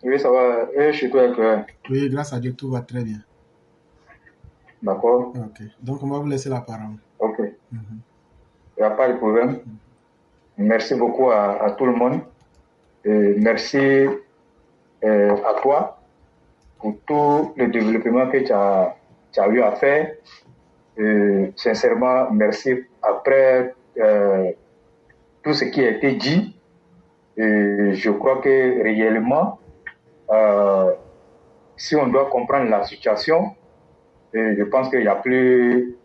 Oui, ça va. Et chez toi, Oui, grâce à Dieu, tout va très bien. d'accord. Ok. Donc, on va vous laisser la parole. Ok. Mhm. Il n'y a pas de problème. Merci beaucoup à tout le monde. Et merci à toi pour tout le développement que tu as eu à faire. Et sincèrement, merci. Après tout ce qui a été dit, et je crois que réellement, si on doit comprendre la situation, je pense qu'il n'y a plus,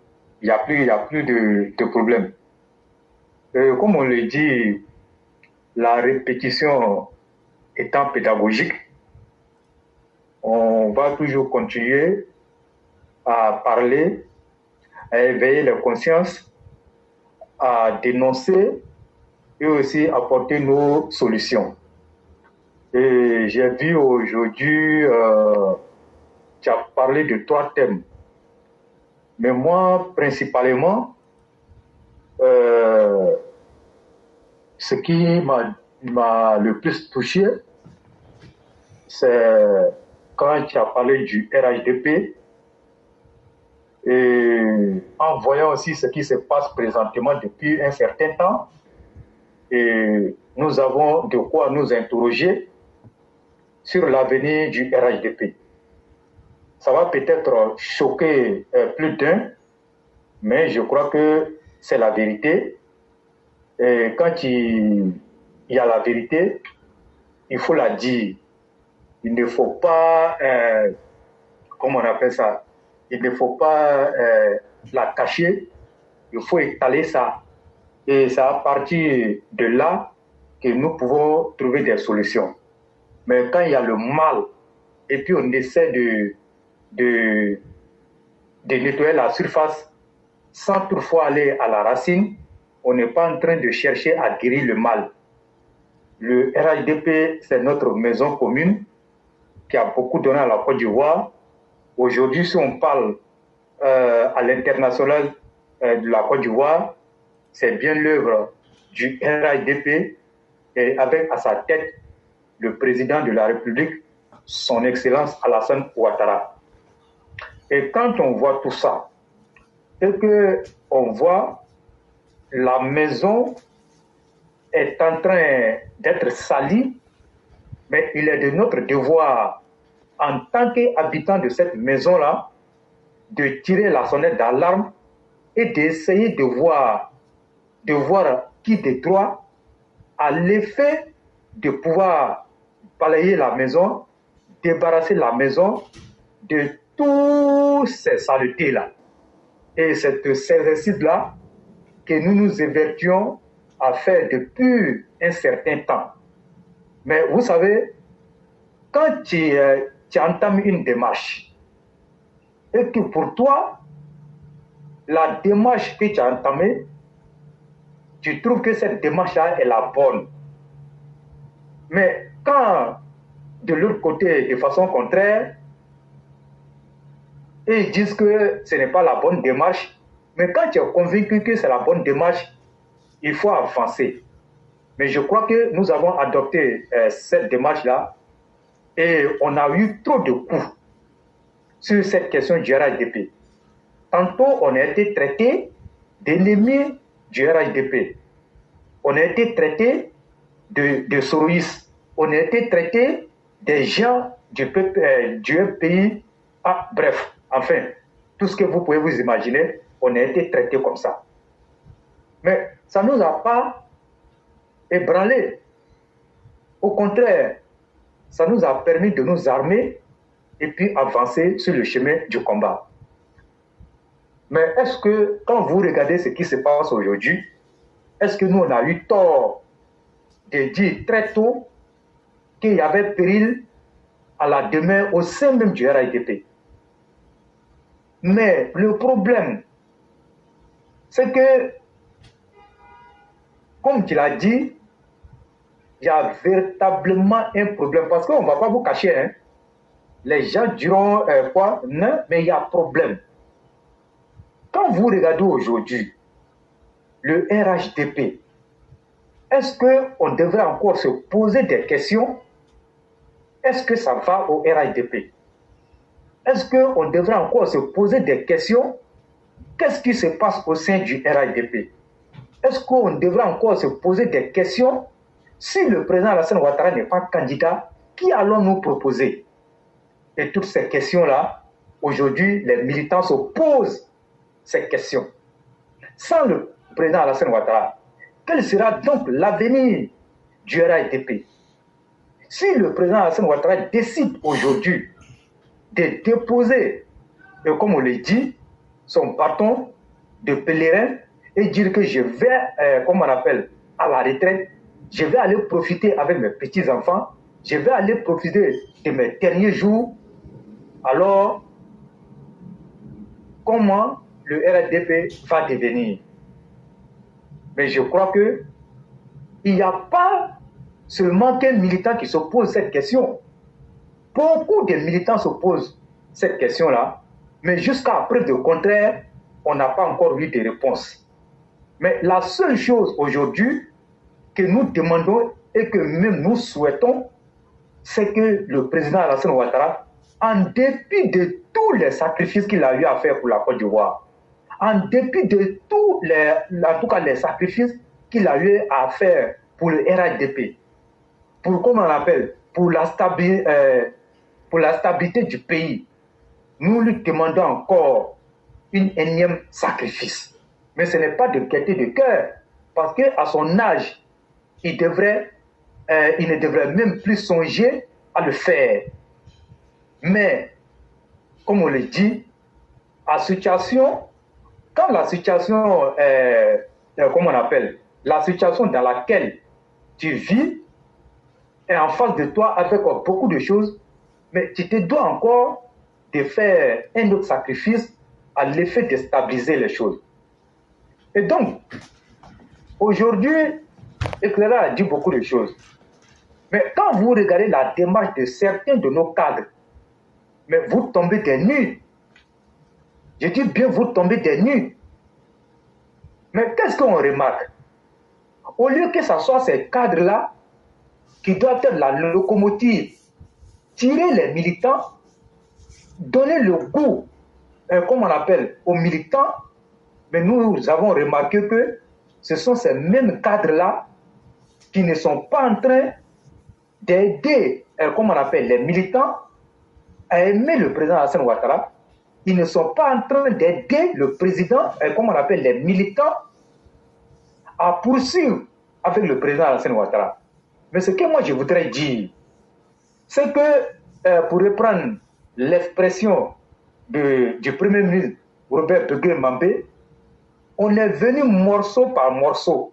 de problème. Comme on le dit, la répétition étant pédagogique, on va toujours continuer à parler, à éveiller les consciences, à dénoncer et aussi apporter nos solutions. Et j'ai vu aujourd'hui, tu as parlé de 3 thèmes. Mais moi, principalement, ce qui m'a le plus touché, c'est quand tu as parlé du RHDP et en voyant aussi ce qui se passe présentement depuis un certain temps, et nous avons de quoi nous interroger sur l'avenir du RHDP. Ça va peut-être choquer plus d'un, mais je crois que c'est la vérité. Et quand il y a la vérité, il faut la dire. Il ne faut pas, comment on appelle ça, il ne faut pas la cacher, il faut étaler ça. Et c'est à partir de là que nous pouvons trouver des solutions. Mais quand il y a le mal, et puis on essaie de nettoyer la surface sans toutefois aller à la racine, on n'est pas en train de chercher à guérir le mal. Le RHDP, c'est notre maison commune qui a beaucoup donné à la Côte d'Ivoire. Aujourd'hui, si on parle à l'international de la Côte d'Ivoire, c'est bien l'œuvre du RHDP et avec à sa tête le président de la République, son Excellence Alassane Ouattara. Et quand on voit tout ça, et qu'on voit la maison est en train d'être salie, mais il est de notre devoir, en tant qu'habitant de cette maison-là, de tirer la sonnette d'alarme et d'essayer de voir qui de droit a l'effet de pouvoir balayer la maison, débarrasser la maison de toutes ces saletés-là. Et c'est de ces exercices-là que nous nous évertuons à faire depuis un certain temps. Mais vous savez, quand tu entames une démarche et que pour toi, la démarche que tu as entamée, tu trouves que cette démarche-là est la bonne. Mais quand, de l'autre côté, de façon contraire, et ils disent que ce n'est pas la bonne démarche, mais quand tu es convaincu que c'est la bonne démarche, il faut avancer. Mais je crois que nous avons adopté cette démarche-là et on a eu trop de coups sur cette question du RHDP. Tantôt, on a été traité d'ennemis du RHDP. On a été traité de soroïstes. On a été traité des gens du pays. Ah, bref, enfin, tout ce que vous pouvez vous imaginer, on a été traité comme ça. Mais ça ne nous a pas ébranlé. Au contraire, ça nous a permis de nous armer et puis avancer sur le chemin du combat. Mais est-ce que, quand vous regardez ce qui se passe aujourd'hui, est-ce que nous, on a eu tort de dire très tôt qu'il y avait péril à la demeure au sein même du RHDP? Mais le problème, c'est que, comme tu l'as dit, il y a véritablement un problème. Parce qu'on ne va pas vous cacher, hein. Les gens diront quoi? Non, mais il y a problème. Quand vous regardez aujourd'hui le RHDP, est-ce qu'on devrait encore se poser des questions est-ce que ça va au RHDP? Est-ce qu'on devrait encore se poser des questions? Qu'est-ce qui se passe au sein du RHDP? Est-ce qu'on devrait encore se poser des questions? Si le président Alassane Ouattara n'est pas candidat, qui allons-nous proposer? Et toutes ces questions-là, aujourd'hui, les militants se posent ces questions. Sans le président Alassane Ouattara, quel sera donc l'avenir du RHDP? Si le président Alassane Ouattara décide aujourd'hui de déposer, comme on le dit, son bâton de pèlerin et dire que je vais, comme on appelle, à la retraite, je vais aller profiter avec mes petits-enfants, je vais aller profiter de mes derniers jours, alors comment le RHDP va devenir? Mais je crois que il n'y a pas seulement qu'un militant qui se pose cette question. Beaucoup de militants se posent cette question-là, mais jusqu'à preuve de contraire, on n'a pas encore eu de réponse. Mais la seule chose aujourd'hui que nous demandons et que même nous souhaitons, c'est que le président Alassane Ouattara, en dépit de tous les sacrifices qu'il a eu à faire pour la Côte d'Ivoire, en dépit de tous les, en tout cas les sacrifices qu'il a eu à faire pour le RHDP, pour, comment on appelle, pour la stabilité du pays, nous lui demandons encore une énième sacrifice. Mais ce n'est pas de gaieté de cœur, parce qu'à son âge, il ne devrait même plus songer à le faire. Mais, comme on le dit, quand la situation, comment on appelle, la situation dans laquelle tu vis est en face de toi avec beaucoup de choses, mais tu te dois encore de faire un autre sacrifice à l'effet de stabiliser les choses. Et donc, aujourd'hui, Éclaireur a dit beaucoup de choses. Mais quand vous regardez la démarche de certains de nos cadres, mais vous tombez des nues. Je dis bien, vous tombez des nues. Mais qu'est-ce qu'on remarque? Au lieu que ce soit ces cadres-là qui doivent être la locomotive, tirer les militants, donner le goût, comme on appelle, aux militants, mais nous avons remarqué que ce sont ces mêmes cadres-là qui ne sont pas en train d'aider, comme on appelle, les militants à aimer le président Alassane Ouattara. Ils ne sont pas en train d'aider le président, comme on appelle, les militants à poursuivre avec le président Alassane Ouattara. Mais ce que moi je voudrais dire, c'est que, pour reprendre l'expression du Premier ministre Robert Begué-Mambé, on est venu morceau par morceau,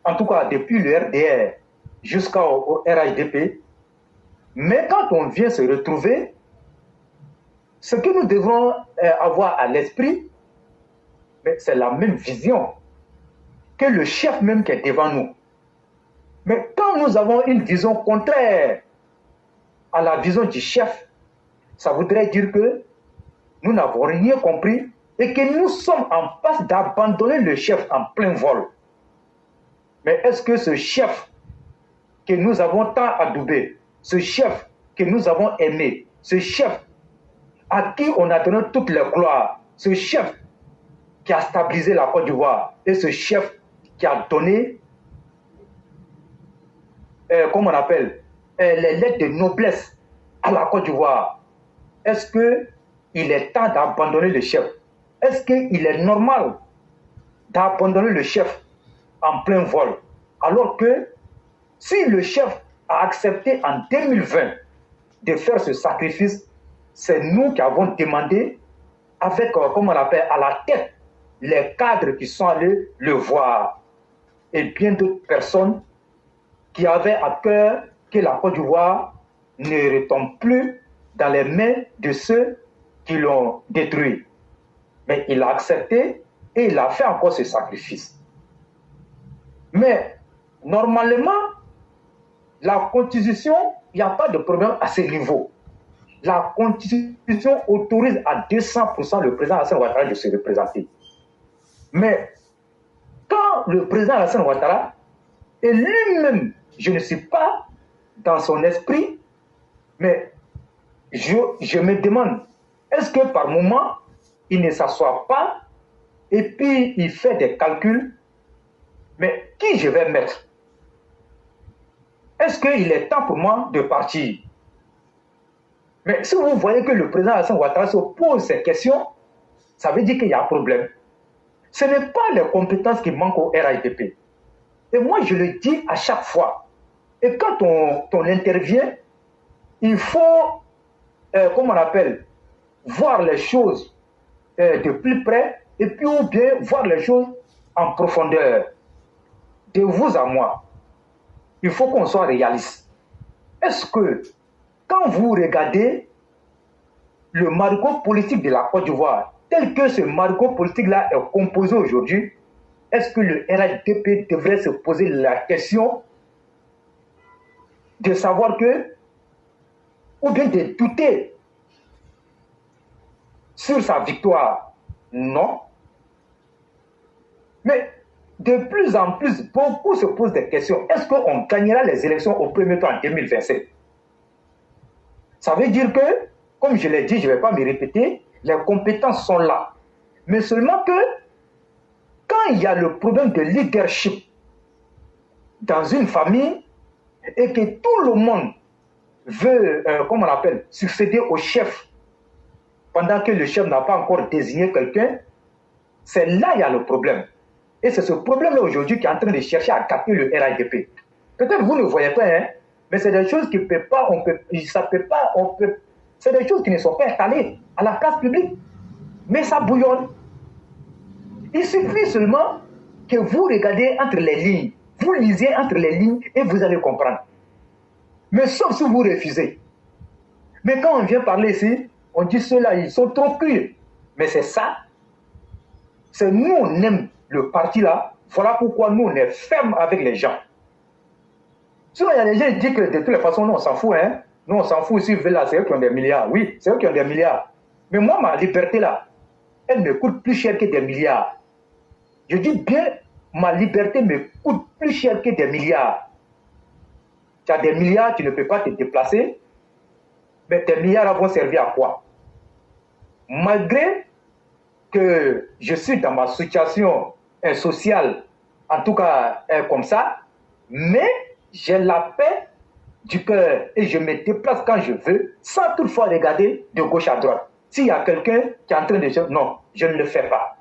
en tout cas depuis le RDR jusqu'au RHDP, mais quand on vient se retrouver, ce que nous devons avoir à l'esprit, c'est la même vision que le chef même qui est devant nous. Mais quand nous avons une vision contraire à la vision du chef, ça voudrait dire que nous n'avons rien compris et que nous sommes en passe d'abandonner le chef en plein vol. Mais est-ce que ce chef que nous avons tant adoubé, ce chef que nous avons aimé, ce chef à qui on a donné toutes les gloires, ce chef qui a stabilisé la Côte d'Ivoire et ce chef qui a donné, comme on appelle, les lettres de noblesse à la Côte d'Ivoire, est-ce qu'il est temps d'abandonner le chef? Est-ce qu'il est normal d'abandonner le chef en plein vol? Alors que si le chef a accepté en 2020 de faire ce sacrifice, c'est nous qui avons demandé, avec, comme on appelle, à la tête, les cadres qui sont allés le voir et bien d'autres personnes qui avaient à cœur que la Côte d'Ivoire ne retombe plus dans les mains de ceux qui l'ont détruit. Mais il a accepté et il a fait encore ce sacrifice. Mais normalement, la Constitution, il n'y a pas de problème à ce niveau. La Constitution autorise à 200% le président Alassane Ouattara de se représenter. Mais quand le président Alassane Ouattara est lui-même, je ne suis pas dans son esprit, mais je me demande, est-ce que par moment, il ne s'assoit pas et puis il fait des calculs, mais qui je vais mettre? Est-ce qu'il est temps pour moi de partir? Mais si vous voyez que le président Alassane Ouattara se pose ces questions, ça veut dire qu'il y a un problème. Ce n'est pas les compétences qui manquent au RHDP. Et moi, je le dis à chaque fois. Et quand on intervient, il faut, comment on appelle, voir les choses de plus près et puis ou bien voir les choses en profondeur. De vous à moi, il faut qu'on soit réaliste. Est-ce que quand vous regardez le marigot politique de la Côte d'Ivoire, tel que ce marigot politique-là est composé aujourd'hui, est-ce que le RHDP devrait se poser la question de savoir que, ou bien de douter sur sa victoire? Non. Mais de plus en plus, beaucoup se posent des questions. Est-ce qu'on gagnera les élections au premier tour en 2027? Ça veut dire que, comme je l'ai dit, je ne vais pas me répéter, les compétences sont là. Mais seulement que, quand il y a le problème de leadership dans une famille et que tout le monde veut, comment on appelle, succéder au chef pendant que le chef n'a pas encore désigné quelqu'un, c'est là qu'il y a le problème. Et c'est ce problème-là aujourd'hui qui est en train de chercher à capter le RHDP. Peut-être vous ne voyez pas, hein, mais c'est des choses qui ne peuvent pas, c'est des choses qui ne sont pas installées à la place publique. Mais ça bouillonne. Il suffit seulement que vous regardez entre les lignes, vous lisez entre les lignes et vous allez comprendre. Mais sauf si vous refusez. Mais quand on vient parler ici, on dit ceux-là, ils sont trop crus. Mais c'est ça. C'est nous, on aime le parti là. Voilà pourquoi nous, on est ferme avec les gens. Sinon, il y a des gens qui disent que de toutes les façons, nous, on s'en fout. Hein? Nous, on s'en fout aussi. Là, c'est eux qui ont des milliards. Oui, c'est eux qui ont des milliards. Mais moi, ma liberté là, elle me coûte plus cher que des milliards. Je dis bien, ma liberté me coûte plus cher que des milliards. Tu as des milliards, tu ne peux pas te déplacer. Mais tes milliards vont servir à quoi? Malgré que je suis dans ma situation sociale, en tout cas comme ça, mais j'ai la paix du cœur et je me déplace quand je veux, sans toutefois regarder de gauche à droite. S'il y a quelqu'un qui est en train de dire non, je ne le fais pas.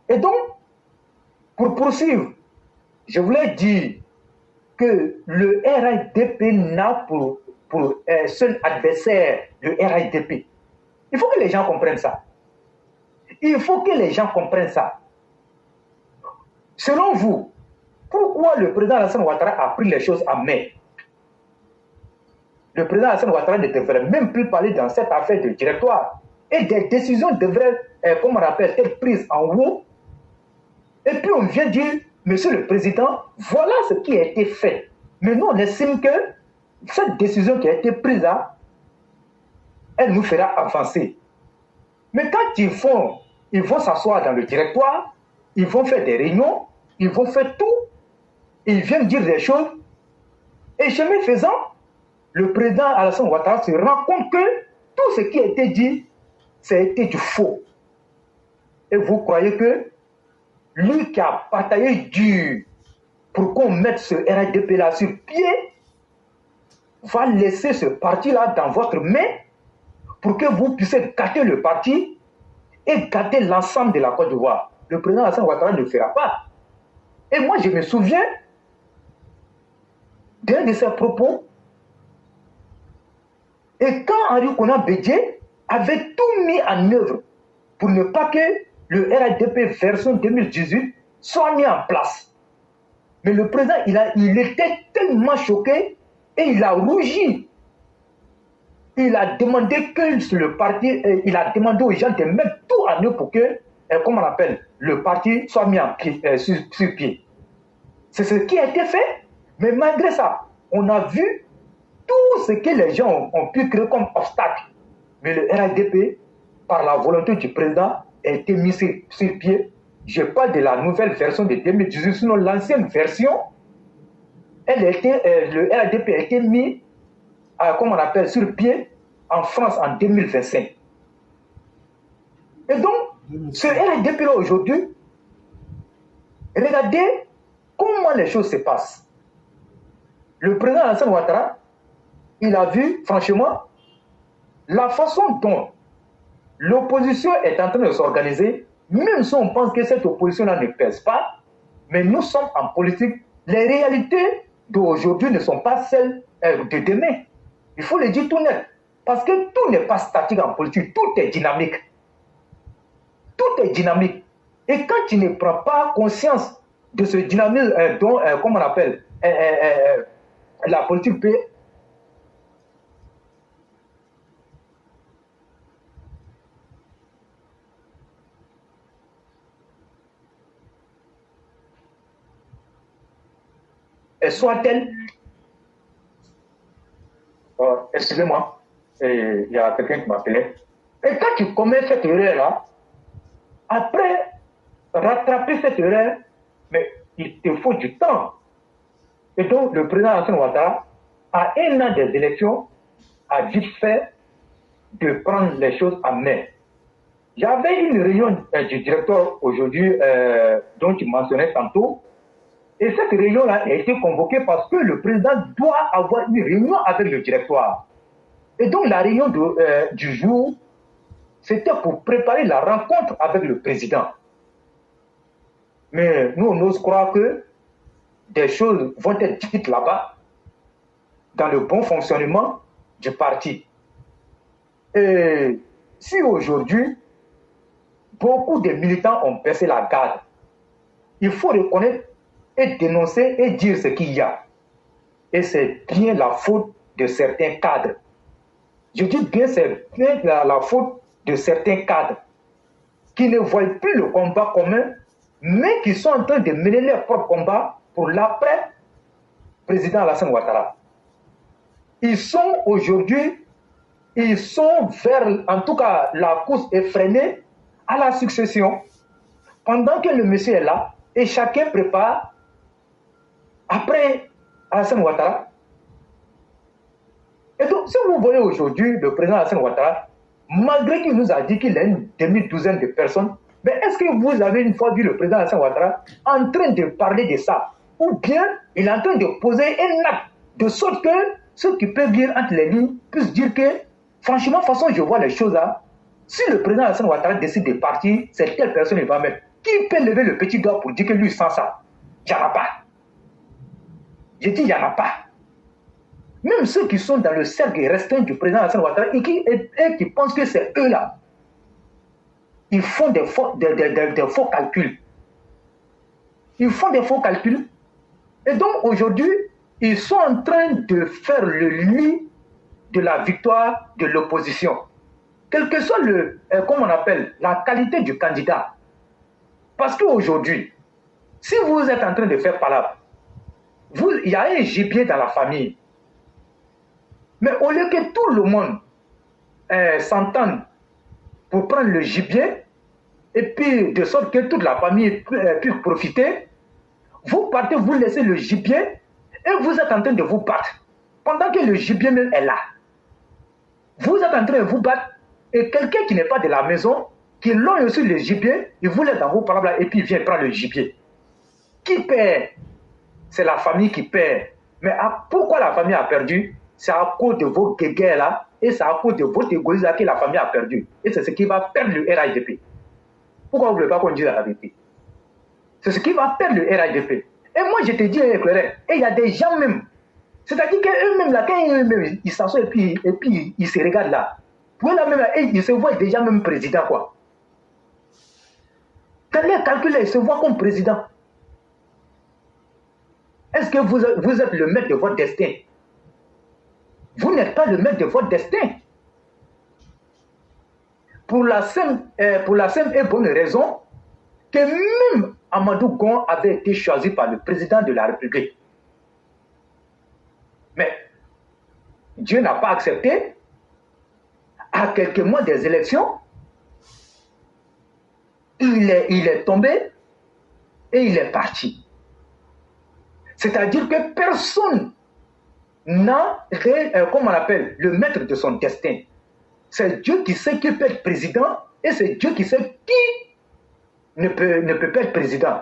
Et donc, pour poursuivre, je voulais dire que le RHDP n'a pour seul adversaire le RHDP. Il faut que les gens comprennent ça. Il faut que les gens comprennent ça. Selon vous, pourquoi le président Alassane Ouattara a pris les choses en main? Le président Alassane Ouattara ne devrait même plus parler dans cette affaire de directoire. Et des décisions devraient, comme on appelle, être prises en haut. Et puis on vient dire, monsieur le président, voilà ce qui a été fait. Mais nous, on estime que cette décision qui a été prise là, elle nous fera avancer. Mais quand ils vont s'asseoir dans le directoire, ils vont faire des réunions, ils vont faire tout, ils viennent dire des choses. Et chemin faisant, le président Alassane Ouattara se rend compte que tout ce qui a été dit, ça a été du faux. Et vous croyez que lui qui a bataillé dur pour qu'on mette ce RHDP-là sur pied, va laisser ce parti-là dans votre main pour que vous puissiez gâter le parti et gâter l'ensemble de la Côte d'Ivoire. Le président Alassane Ouattara ne le fera pas. Et moi, je me souviens d'un de ses propos. Et quand Henri Konan Bédié avait tout mis en œuvre pour ne pas que le RHDP version 2018 soit mis en place. Mais le président, il était tellement choqué et il a rougi. Il a demandé que le parti, il a demandé aux gens de mettre tout en œuvre pour que, comment on appelle, le parti soit mis en pied, sur pied. C'est ce qui a été fait. Mais malgré ça, on a vu tout ce que les gens ont pu créer comme obstacle. Mais le RHDP, par la volonté du président, a été mis sur pied. Je parle de la nouvelle version de 2018, sinon l'ancienne version le RHDP a été mis, comme on appelle, sur pied en France en 2025. Et donc, ce RHDP-là aujourd'hui, regardez comment les choses se passent. Le président Alassane Ouattara, il a vu, franchement, la façon dont l'opposition est en train de s'organiser, même si on pense que cette opposition-là ne pèse pas, mais nous sommes en politique. Les réalités d'aujourd'hui ne sont pas celles de demain. Il faut le dire tout net. Parce que tout n'est pas statique en politique, tout est dynamique. Tout est dynamique. Et quand tu ne prends pas conscience de ce dynamisme dont, comme on appelle, la politique peut... soit-elle... excusez-moi, il y a quelqu'un qui m'appelait. Et quand tu commets cette erreur-là, après rattraper cette erreur, mais il te faut du temps. Et donc, le président Alassane Ouattara, à un an des élections, a vite fait de prendre les choses en main. J'avais une réunion du directeur aujourd'hui, dont tu mentionnais tantôt, et cette réunion-là a été convoquée parce que le président doit avoir une réunion avec le directoire. Et donc, la réunion du jour, c'était pour préparer la rencontre avec le président. Mais nous, on ose croire que des choses vont être dites là-bas dans le bon fonctionnement du parti. Et si aujourd'hui, beaucoup de militants ont baissé la garde, il faut reconnaître et dénoncer et dire ce qu'il y a. Et c'est bien la faute de certains cadres. Je dis bien, c'est bien la faute de certains cadres qui ne voient plus le combat commun, mais qui sont en train de mener leur propre combat pour l'après-président Alassane Ouattara. Ils sont aujourd'hui, ils sont vers, en tout cas, la course effrénée à la succession. Pendant que le monsieur est là, et chacun prépare, après Alassane Ouattara. Et donc, si vous voyez aujourd'hui le président Alassane Ouattara, malgré qu'il nous a dit qu'il a une demi-douzaine de personnes, mais est-ce que vous avez une fois vu le président Alassane Ouattara en train de parler de ça? Ou bien il est en train de poser un acte de sorte que ceux qui peuvent lire entre les lignes puissent dire que, franchement, de toute façon, je vois les choses là. Si le président Alassane Ouattara décide de partir, c'est telle personne qui va mettre. Qui peut lever le petit doigt pour dire que lui, sans ça? Il n'y en a pas. J'ai dit, il n'y en a pas. Même ceux qui sont dans le cercle restreint du président Alassane Ouattara et qui pensent que c'est eux-là, ils font des faux calculs. Ils font des faux calculs. Et donc, aujourd'hui, ils sont en train de faire le lit de la victoire de l'opposition. Quel que soit comment on appelle, la qualité du candidat. Parce qu'aujourd'hui, si vous êtes en train de faire palabre, il y a un gibier dans la famille. Mais au lieu que tout le monde s'entende pour prendre le gibier, et puis de sorte que toute la famille puisse profiter, vous partez, vous laissez le gibier, et vous êtes en train de vous battre. Pendant que le gibier même est là. Vous êtes en train de vous battre, et quelqu'un qui n'est pas de la maison, qui loge aussi le gibier, il vous laisse dans vos parables, et puis il vient prendre le gibier. Qui perd? C'est la famille qui perd. Mais pourquoi la famille a perdu? C'est à cause de vos guéguerres là, et c'est à cause de votre égoïsme que la famille a perdu. Et c'est ce qui va perdre le RHDP. Pourquoi vous ne voulez pas qu'on dise la vérité? C'est ce qui va perdre le RHDP. Et moi, je te dis, et il y a des gens même, c'est-à-dire qu'eux-mêmes, là, quand eux-mêmes, ils s'assoient et puis ils se regardent là. Pour eux, là, même, ils se voient déjà même président, quoi. Quand les calculs, ils se voient comme président. Est-ce que vous êtes le maître de votre destin? Vous n'êtes pas le maître de votre destin. Pour la simple et bonne raison que même Amadou Gon avait été choisi par le président de la République. Mais Dieu n'a pas accepté. À quelques mois des élections, il est tombé et il est parti. C'est-à-dire que personne n'a, comme on appelle, le maître de son destin. C'est Dieu qui sait qui peut être président et c'est Dieu qui sait qui ne peut pas être président.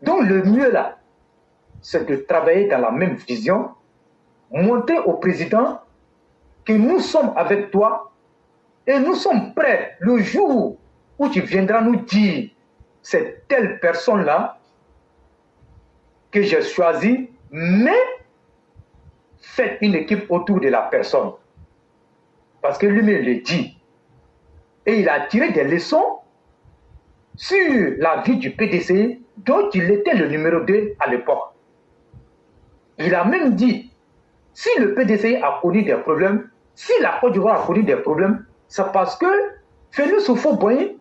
Donc le mieux là, c'est de travailler dans la même vision, montrer au président que nous sommes avec toi et nous sommes prêts le jour où tu viendras nous dire c'est telle personne-là que j'ai choisie, mais faites une équipe autour de la personne. Parce que lui-même le dit. Et il a tiré des leçons sur la vie du PDC, dont il était le numéro 2 à l'époque. Il a même dit, si le PDC a connu des problèmes, si la Côte d'Ivoire a connu des problèmes, c'est parce que Félix Houphouët-Boigny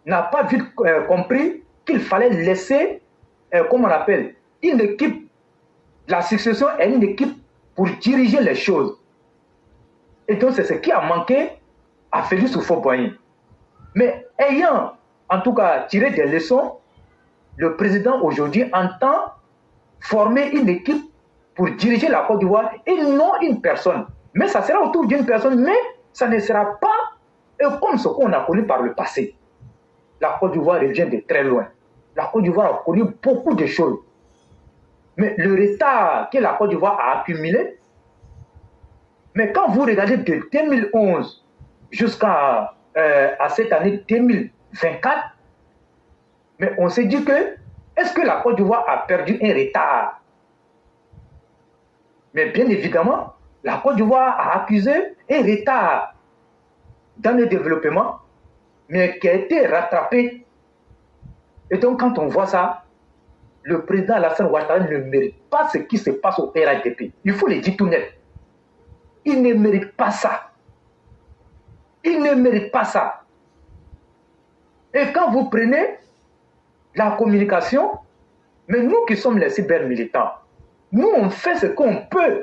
n'a pas vite compris qu'il fallait laisser, comment on appelle, une équipe, la succession est une équipe pour diriger les choses. Et donc c'est ce qui a manqué à Félix Houphouët-Boigny. Mais ayant en tout cas tiré des leçons, le président aujourd'hui entend former une équipe pour diriger la Côte d'Ivoire et non une personne. Mais ça sera autour d'une personne, mais ça ne sera pas comme ce qu'on a connu par le passé. La Côte d'Ivoire vient de très loin. La Côte d'Ivoire a connu beaucoup de choses. Mais le retard que la Côte d'Ivoire a accumulé, mais quand vous regardez de 2011 jusqu'à cette année 2024, mais on s'est dit que, est-ce que la Côte d'Ivoire a perdu un retard? Mais bien évidemment, la Côte d'Ivoire a accusé un retard dans le développement, mais qui a été rattrapé. Et donc, quand on voit ça, le président Alassane Ouattara ne mérite pas ce qui se passe au RHDP. Il faut le dire tout net. Il ne mérite pas ça. Il ne mérite pas ça. Et quand vous prenez la communication, mais nous qui sommes les cyber-militants, nous on fait ce qu'on peut.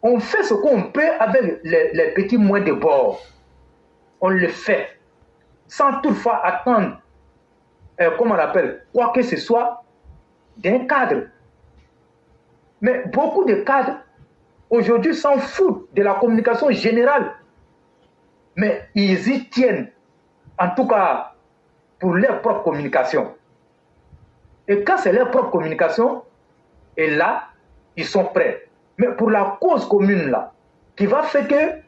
On fait ce qu'on peut avec les petits moyens de bord. On le fait. Sans toutefois attendre, comment on appelle, quoi que ce soit, d'un cadre. Mais beaucoup de cadres, aujourd'hui, s'en foutent de la communication générale. Mais ils y tiennent, en tout cas, pour leur propre communication. Et quand c'est leur propre communication, et là, ils sont prêts. Mais pour la cause commune, là, qui va faire que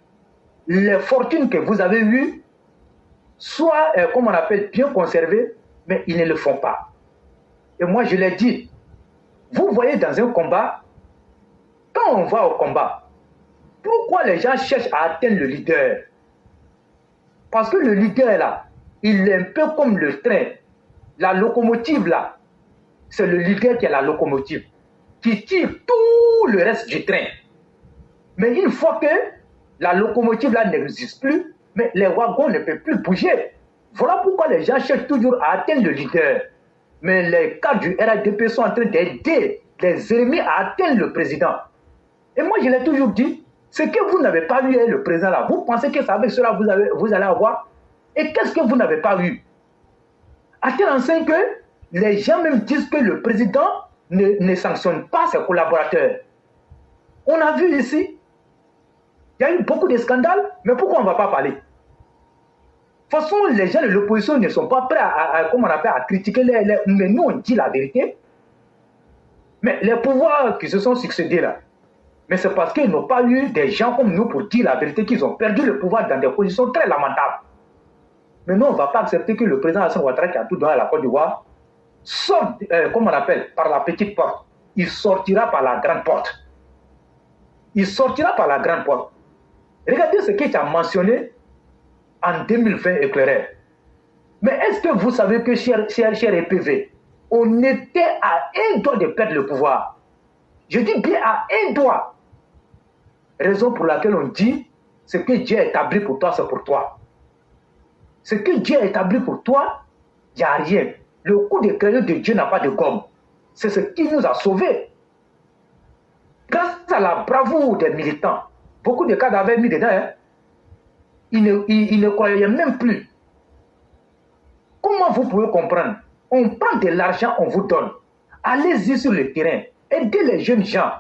les fortunes que vous avez eues soient, comme on appelle, bien conservées, mais ils ne le font pas. Et moi, je l'ai dit, vous voyez dans un combat, quand on va au combat, pourquoi les gens cherchent à atteindre le leader? Parce que le leader, là, il est un peu comme le train. La locomotive, là, c'est le leader qui est la locomotive, qui tire tout le reste du train. Mais une fois que la locomotive, là, n'existe plus, mais les wagons ne peuvent plus bouger. Voilà pourquoi les gens cherchent toujours à atteindre le leader. Mais les cadres du RHDP sont en train d'aider les ennemis à atteindre le président. Et moi, je l'ai toujours dit, ce que vous n'avez pas eu le président là, vous pensez que c'est avec cela vous allez avoir? Et qu'est-ce que vous n'avez pas eu? À tel enseigne que les gens même disent que le président ne sanctionne pas ses collaborateurs. On a vu ici, il y a eu beaucoup de scandales, mais pourquoi on ne va pas parler? De toute façon, les gens de l'opposition ne sont pas prêts comment on appelle, à critiquer mais nous on dit la vérité. Mais les pouvoirs qui se sont succédés là, mais c'est parce qu'ils n'ont pas eu des gens comme nous pour dire la vérité, qu'ils ont perdu le pouvoir dans des positions très lamentables. Mais nous, on ne va pas accepter que le président Alassane Ouattara, qui a tout donné à la Côte d'Ivoire, sorte, comme on appelle, par la petite porte. Il sortira par la grande porte. Il sortira par la grande porte. Regardez ce qu'il a mentionné en 2020 éclairé. Mais est-ce que vous savez que, cher EPV, on était à un doigt de perdre le pouvoir? Je dis bien à un doigt. Raison pour laquelle on dit, ce que Dieu a établi pour toi, c'est pour toi. Ce que Dieu a établi pour toi, il n'y a rien. Le coup de crayon de Dieu n'a pas de gomme. C'est ce qui nous a sauvés. Grâce à la bravoure des militants, beaucoup de cadres avaient mis dedans, hein. Ils ne croyaient même plus. Comment vous pouvez comprendre? On prend de l'argent, on vous donne. Allez-y sur le terrain. Aidez les jeunes gens.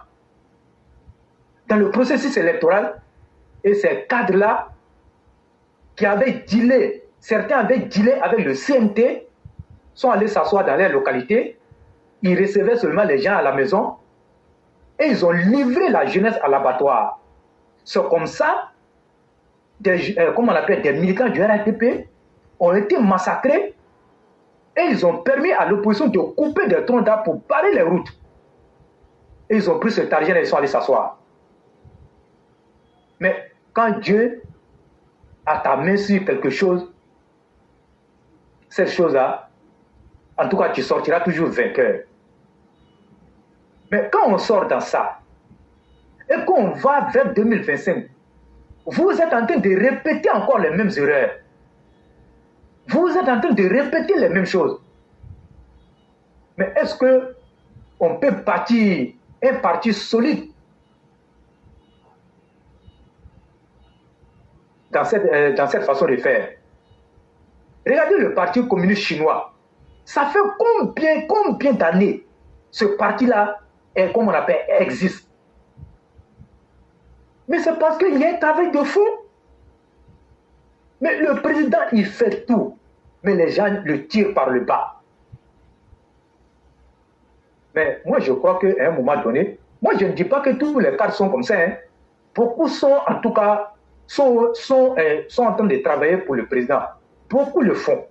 Dans le processus électoral, et ces cadres-là qui avaient dealé, certains avaient dealé avec le CNT, sont allés s'asseoir dans les localités, ils recevaient seulement les gens à la maison et ils ont livré la jeunesse à l'abattoir. C'est comme ça, comme on appelle, des militants du RATP ont été massacrés et ils ont permis à l'opposition de couper des troncs d'arbres pour barrer les routes. Et ils ont pris cet argent et ils sont allés s'asseoir. Mais quand Dieu a ta main sur quelque chose, cette chose-là, en tout cas, tu sortiras toujours vainqueur. Mais quand on sort dans ça, et qu'on va vers 2025, vous êtes en train de répéter encore les mêmes erreurs. Vous êtes en train de répéter les mêmes choses. Mais est-ce qu'on peut bâtir un parti solide dans cette façon de faire? Regardez le Parti communiste chinois. Ça fait combien d'années ce parti-là, comme on appelle, existe? Mais c'est parce qu'il y a un travail de fond. Mais le président, il fait tout. Mais les gens le tirent par le bas. Mais moi, je crois qu'à un moment donné, moi, je ne dis pas que tous les cadres sont comme ça. Hein. Beaucoup sont, en tout cas, sont en train de travailler pour le président. Beaucoup le font.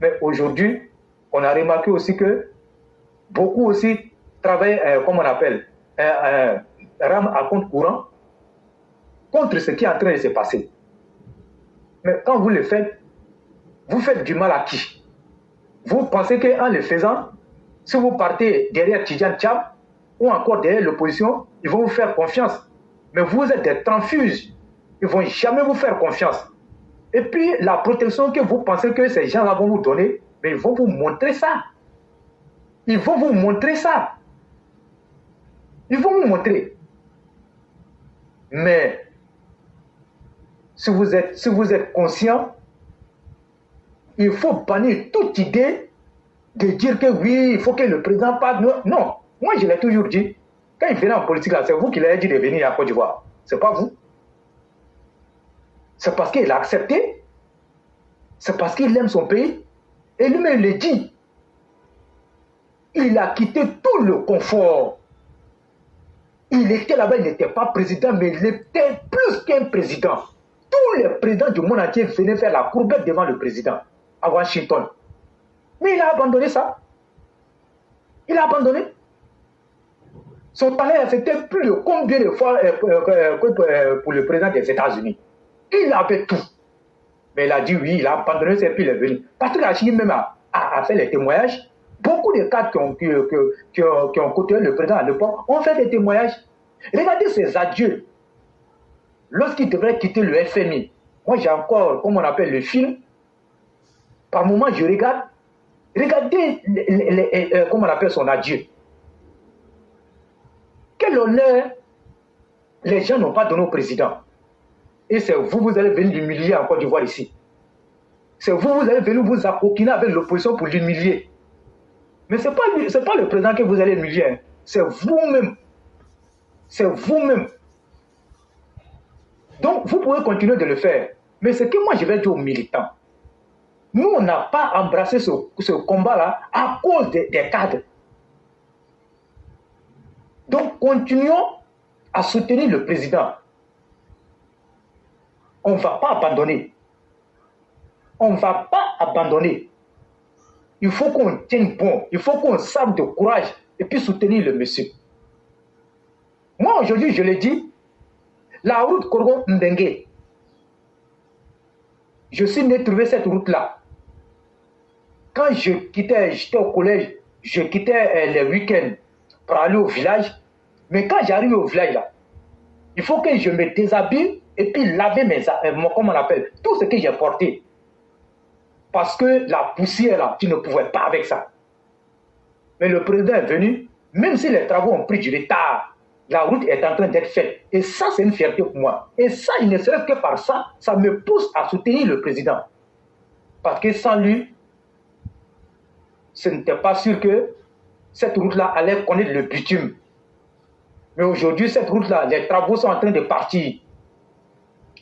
Mais aujourd'hui, on a remarqué aussi que beaucoup aussi travaillent, comme on appelle, rame à compte courant contre ce qui est en train de se passer. Mais quand vous le faites, vous faites du mal à qui? Vous pensez qu'en le faisant, si vous partez derrière Tidjane Tcham ou encore derrière l'opposition, ils vont vous faire confiance. Mais vous êtes des transfuges. Ils ne vont jamais vous faire confiance. Et puis, la protection que vous pensez que ces gens-là vont vous donner, mais ils vont vous montrer ça. Ils vont vous montrer ça. Ils vont vous montrer. Mais, si vous êtes conscient, il faut bannir toute idée de dire que oui, il faut que le président parle. Non, moi je l'ai toujours dit. Quand il venait en politique, c'est vous qui l'avez dit de venir à Côte d'Ivoire. C'est pas vous. C'est parce qu'il a accepté. C'est parce qu'il aime son pays. Et lui-même le dit. Il a quitté tout le confort. Il était là-bas, il n'était pas président, mais il était plus qu'un président. Tous les présidents du monde entier venaient faire la courbette devant le président à Washington. Mais il a abandonné ça. Il a abandonné. Son talent affectait plus de combien de fois pour le président des États-Unis. Il avait tout. Mais il a dit oui, il a abandonné ça et puis il est venu. Patrick Achille même a fait les témoignages. Beaucoup de cadres qui ont côtoyé le président à l'époque ont fait des témoignages. Regardez ces adieux. Lorsqu'il devrait quitter le FMI, moi j'ai encore, comme on appelle le film, par moment je regarde, regardez comment on appelle son adieu. Quel honneur les gens n'ont pas donné au président. Et c'est vous, vous allez venir l'humilier en Côte d'Ivoire ici. C'est vous, vous allez venir vous approquiner avec l'opposition pour l'humilier. Mais ce n'est pas le président que vous allez humilier, hein. C'est vous-même. C'est vous-même. Donc, vous pouvez continuer de le faire. Mais ce que moi, je vais dire aux militants, nous, on n'a pas embrassé ce combat-là à cause des cadres. Donc, continuons à soutenir le président. On ne va pas abandonner. On ne va pas abandonner. Il faut qu'on tienne bon. Il faut qu'on s'arme de courage et puis soutenir le monsieur. Moi, aujourd'hui, je l'ai dit, la route Korgo-Mbengue, je suis né trouver cette route-là. Quand j'étais au collège, je quittais les week-ends pour aller au village. Mais quand j'arrive au village, là, il faut que je me déshabille et puis laver comment on appelle, tout ce que j'ai porté. Parce que la poussière, là, tu ne pouvais pas avec ça. Mais le président est venu, même si les travaux ont pris du retard, la route est en train d'être faite. Et ça, c'est une fierté pour moi. Et ça, il ne serait que par ça, ça me pousse à soutenir le président. Parce que sans lui, ce n'était pas sûr que cette route-là allait connaître le bitume. Mais aujourd'hui, cette route-là, les travaux sont en train de partir.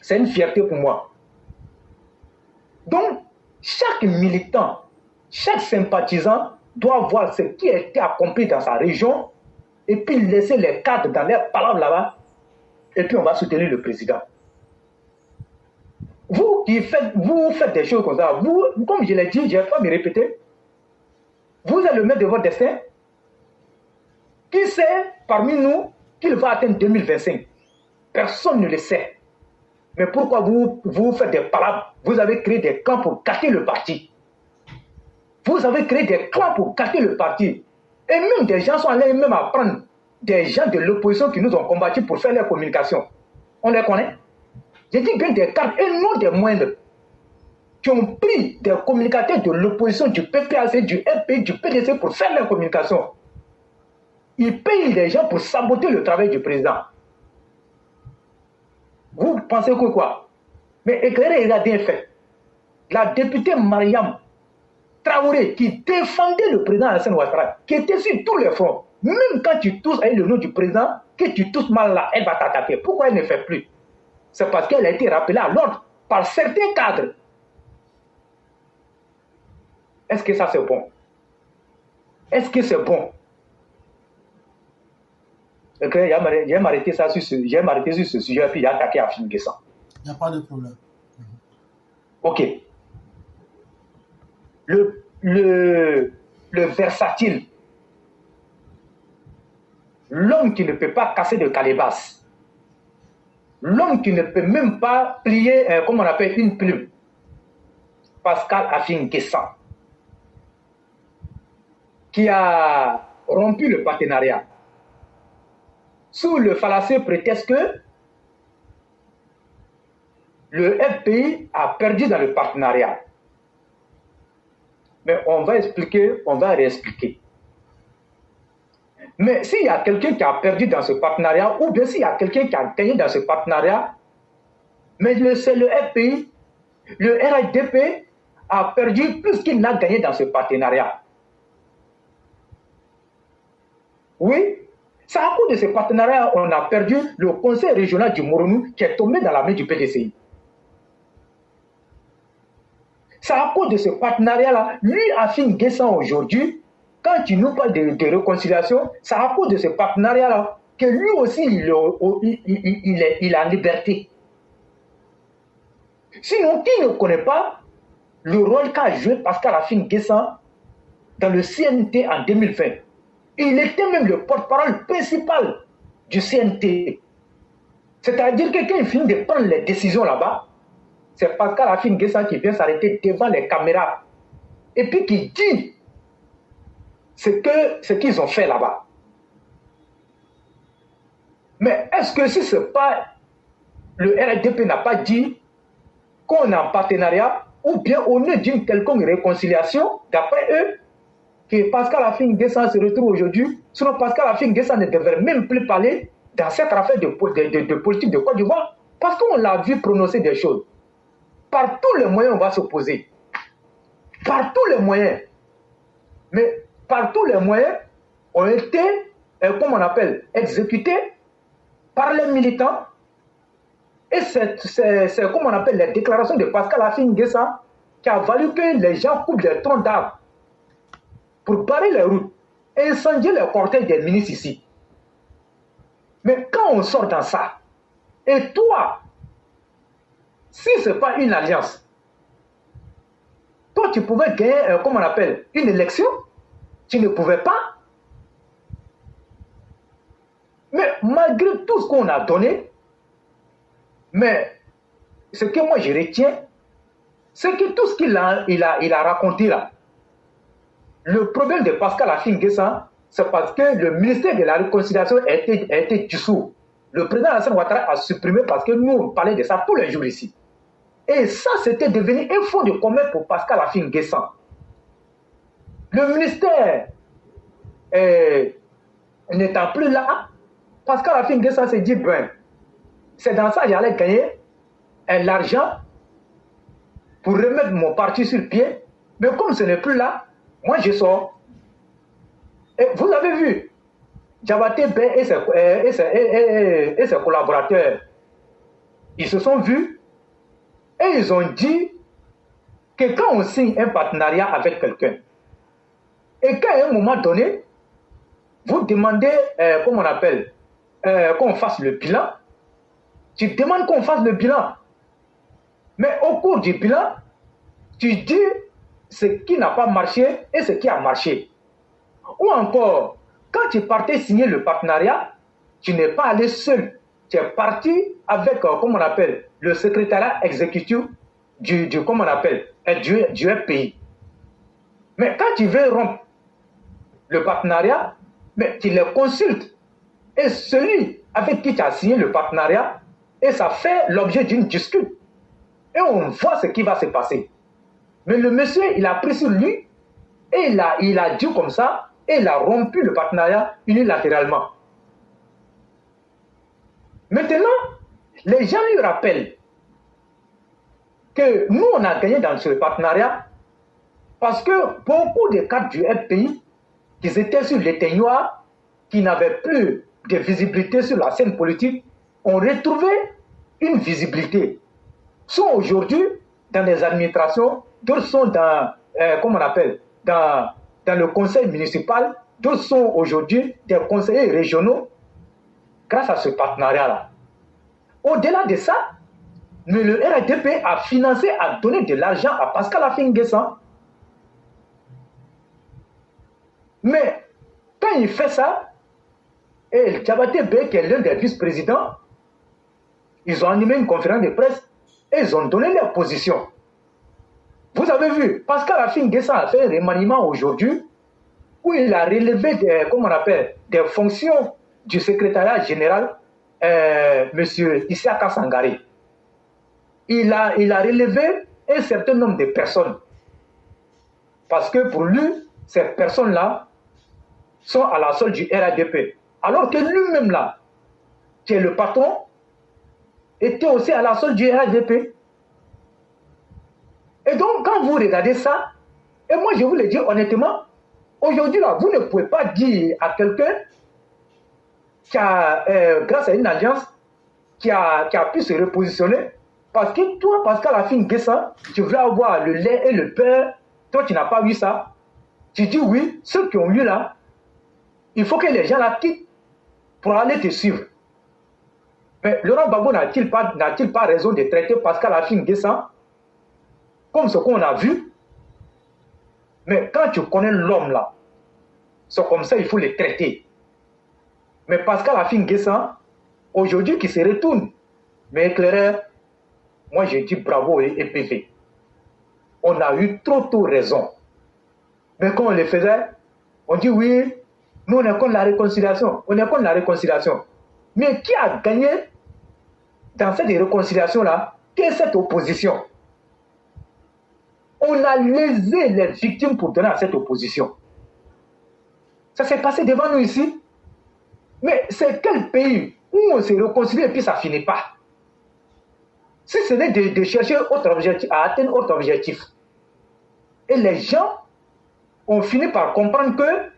C'est une fierté pour moi. Donc, chaque militant, chaque sympathisant doit voir ce qui a été accompli dans sa région et puis laisser les cadres dans leurs paroles là-bas et puis on va soutenir le président. Vous faites des choses comme ça, vous, comme je l'ai dit, je ne vais pas me répéter, vous êtes le maître de votre destin. Qui sait parmi nous qu'il va atteindre 2025? Personne ne le sait. Mais pourquoi vous faites des palabres? Vous avez créé des clans pour gâter le parti. Vous avez créé des clans pour gâter le parti. Et même des gens sont allés même apprendre des gens de l'opposition qui nous ont combattus pour faire leur communication. On les connaît. J'ai dit bien des cadres et non des moindres qui ont pris des communicateurs de l'opposition, du PPAC, du FPI, du PDC pour faire leur communication. Ils payent les gens pour saboter le travail du président. Vous pensez que quoi? Mais éclairez, il a bien fait. La députée Mariam Traoré, qui défendait le président Alassane Ouattara, qui était sur tous les fronts, même quand tu tousses avec le nom du président, que tu tousses mal là, elle va t'attaquer. Pourquoi elle ne fait plus? C'est parce qu'elle a été rappelée à l'ordre par certains cadres. Est-ce que ça c'est bon? Est-ce que c'est bon? Okay, j'ai m'arrêté sur ce sujet, puis il a attaqué à Afin Guessan. Il n'y a pas de problème. Ok. Le versatile, l'homme qui ne peut pas casser de calebasse, l'homme qui ne peut même pas plier, comme on appelle, une plume, Pascal Afin Guessan, qui a rompu le partenariat sous le fallacieux prétexte que le FPI a perdu dans le partenariat. Mais on va expliquer, on va réexpliquer. Mais s'il y a quelqu'un qui a perdu dans ce partenariat, ou bien s'il y a quelqu'un qui a gagné dans ce partenariat, mais c'est le FPI, le RHDP a perdu plus qu'il n'a gagné dans ce partenariat. Oui, c'est à cause de ce partenariat qu'on a perdu le conseil régional du Moronou qui est tombé dans la main du PDCI. C'est à cause de ce partenariat-là, lui, Afin Guessan aujourd'hui, quand il nous parle de réconciliation, c'est à cause de ce partenariat-là que lui aussi, il a liberté. Sinon, qui ne connaît pas le rôle qu'a joué Pascal Afin Guessan dans le CNT en 2020? Il était même le porte-parole principal du CNT. C'est-à-dire que quand il finit de prendre les décisions là-bas, c'est Pascal Afin Guessan qui vient s'arrêter devant les caméras et puis qui dit ce qu'ils ont fait là-bas. Mais est-ce que si ce n'est pas le RHDP n'a pas dit qu'on est en partenariat ou bien au lieu d'une quelconque réconciliation, d'après eux, que Pascal Afin Guessan se retrouve aujourd'hui, sinon Pascal Afin Guessan ne devrait même plus parler dans cette affaire de politique de Côte d'Ivoire, parce qu'on l'a vu prononcer des choses. Par tous les moyens, on va s'opposer. Par tous les moyens. Mais par tous les moyens, ont été, comme on appelle, exécutés par les militants. Et c'est comme on appelle les déclarations de Pascal Afin Guessan qui a valu que les gens coupent des troncs d'arbres pour barrer les routes et incendier les cortèges des ministres ici. Mais quand on sort dans ça, et toi, si ce n'est pas une alliance, toi tu pouvais gagner, comme on appelle, une élection, tu ne pouvais pas. Mais malgré tout ce qu'on a donné, mais ce que moi je retiens, c'est que tout ce qu'il a raconté là, le problème de Pascal Afin Guessan, c'est parce que le ministère de la Réconciliation a été dissous. Le président Alassane Ouattara a supprimé parce que nous, on parlait de ça tous les jours ici. Et ça, c'était devenu un fonds de commerce pour Pascal Afin Guessan. Le ministère n'étant plus là, Pascal Afin Guessan s'est dit, ben, c'est dans ça que j'allais gagner l'argent pour remettre mon parti sur pied. Mais comme ce n'est plus là, moi je sors. Et vous avez vu, Diabaté Bey et ses collaborateurs, ils se sont vus et ils ont dit que quand on signe un partenariat avec quelqu'un, et qu'à un moment donné, vous demandez, comment on appelle, qu'on fasse le bilan, tu demandes qu'on fasse le bilan. Mais au cours du bilan, tu dis ce qui n'a pas marché et ce qui a marché. Ou encore, quand tu partais signer le partenariat, tu n'es pas allé seul. Tu es parti avec, comment on appelle, le secrétariat exécutif comment on appelle, du FPI. Mais quand tu veux rompre le partenariat, mais tu les consultes. Et celui avec qui tu as signé le partenariat, et ça fait l'objet d'une discute. Et on voit ce qui va se passer. Mais le monsieur, il a pris sur lui, et il a dit comme ça, et il a rompu le partenariat unilatéralement. Maintenant, les gens lui rappellent que nous, on a gagné dans ce partenariat parce que beaucoup de cadres du FPI qui étaient sur l'éteignoir, qui n'avaient plus de visibilité sur la scène politique, ont retrouvé une visibilité. Sont aujourd'hui dans les administrations, d'autres sont dans, comment on appelle, dans le conseil municipal, d'autres sont aujourd'hui des conseillers régionaux grâce à ce partenariat-là. Au-delà de ça, mais le RDP a financé, a donné de l'argent à Pascal Affi N'Guessan. Mais quand il fait ça, et Diabaté Bey, qui est l'un des vice-présidents, ils ont animé une conférence de presse et ils ont donné leur position. Vous avez vu, Pascal Affi N'Guessan a fait un remaniement aujourd'hui où il a relevé des fonctions du secrétariat général, M. Issaka Sangare. Il a relevé un certain nombre de personnes. Parce que pour lui, ces personnes-là sont à la solde du RADP. Alors que lui-même là, qui est le patron, était aussi à la solde du RADP. Et donc, quand vous regardez ça, et moi je vous le dis honnêtement, aujourd'hui là, vous ne pouvez pas dire à quelqu'un qui a, grâce à une alliance, qui a pu se repositionner, parce que toi, Pascal Affi N'Guessan, tu veux avoir le lait et le beurre, toi tu n'as pas eu ça. Tu dis oui, ceux qui ont eu là, il faut que les gens la quittent pour aller te suivre. Mais Laurent Gbagbo n'a-t-il pas raison de traiter Pascal Affi N'Guessan comme ce qu'on a vu? Mais quand tu connais l'homme là, c'est comme ça il faut le traiter. Mais Pascal Affi N'Guessan, aujourd'hui qui se retourne, mais éclaireur, moi je dis bravo et PV. On a eu trop tôt raison. Mais quand on le faisait, on dit oui, nous on est contre la réconciliation. On est contre la réconciliation. Mais qui a gagné dans cette réconciliation-là? Qu'est cette opposition? On a lésé les victimes pour donner à cette opposition. Ça s'est passé devant nous ici. Mais c'est quel pays où on se réconcilie et puis ça ne finit pas? Si ce n'est de chercher autre objectif, à atteindre autre objectif. Et les gens ont fini par comprendre que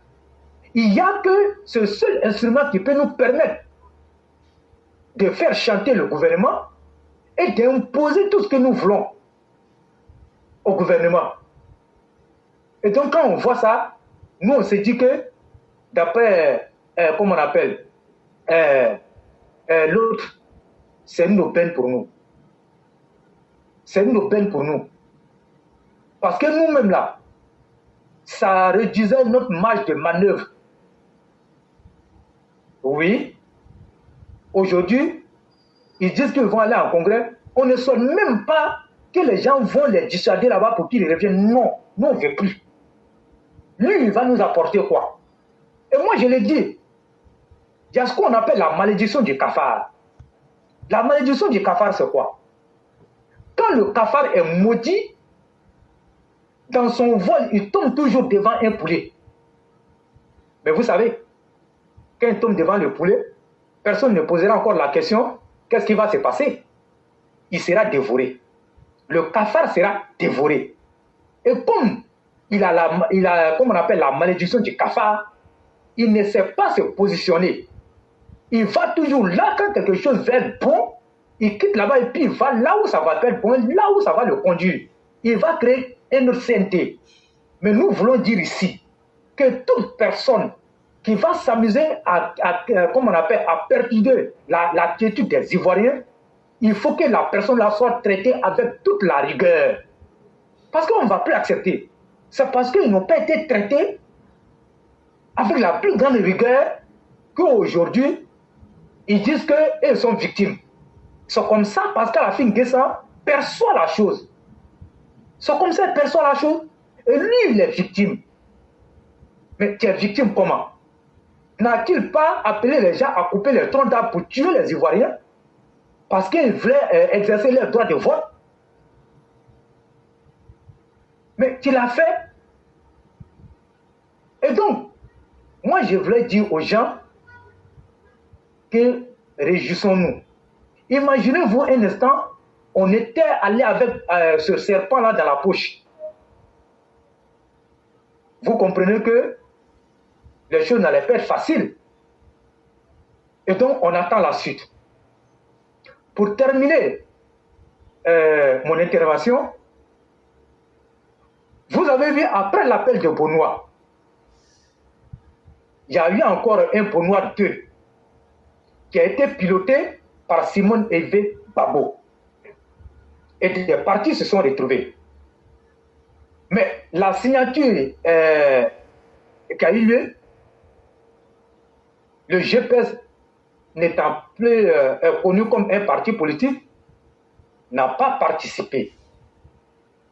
il n'y a que ce seul instrument qui peut nous permettre de faire chanter le gouvernement et d'imposer tout ce que nous voulons au gouvernement. Et donc quand on voit ça, nous on se dit que d'après, comment on appelle, l'autre, c'est une aubaine pour nous. C'est une aubaine pour nous. Parce que nous-mêmes là, ça réduisait notre marge de manœuvre. Oui, aujourd'hui, ils disent qu'ils vont aller en congrès. On ne sait même pas que les gens vont les dissuader là-bas pour qu'ils reviennent. Non, nous on ne veut plus. Lui, il va nous apporter quoi? Et moi, je l'ai dit, il y a ce qu'on appelle la malédiction du cafard. La malédiction du cafard, c'est quoi? Quand le cafard est maudit, dans son vol, il tombe toujours devant un poulet. Mais vous savez, quand il tombe devant le poulet, personne ne posera encore la question, qu'est-ce qui va se passer? Il sera dévoré. Le cafard sera dévoré. Et comme il a comme on appelle la malédiction du cafard, il ne sait pas se positionner. Il va toujours là quand quelque chose va être bon, il quitte là-bas et puis il va là où ça va être bon, là où ça va le conduire. Il va créer une CNT. Mais nous voulons dire ici que toute personne qui va s'amuser comme on appelle, à perturber l'attitude des Ivoiriens, il faut que la personne-là soit traitée avec toute la rigueur. Parce qu'on ne va plus accepter. C'est parce qu'ils n'ont pas été traités avec la plus grande rigueur qu'aujourd'hui, ils disent qu'ils sont victimes. C'est comme ça, parce qu'à la fin, Nguessa perçoit la chose. C'est comme ça qu'il perçoit la chose. Et lui, il est victime. Mais tu es victime comment? N'a-t-il pas appelé les gens à couper les troncs d'arbres pour tuer les Ivoiriens parce qu'ils voulaient exercer leur droit de vote? Mais tu l'as fait. Et donc, moi, je voulais dire aux gens que réjouissons-nous. Imaginez-vous un instant, on était allé avec ce serpent-là dans la poche. Vous comprenez que les choses n'allaient pas être faciles. Et donc, on attend la suite. Pour terminer mon intervention, vous avez vu, après l'appel de Bonois, il y a eu encore un Bonois 2 qui a été piloté par Simone Eve Babo. Et des partis se sont retrouvés. Mais la signature qui a eu lieu, le GPS n'étant plus connu comme un parti politique, n'a pas participé.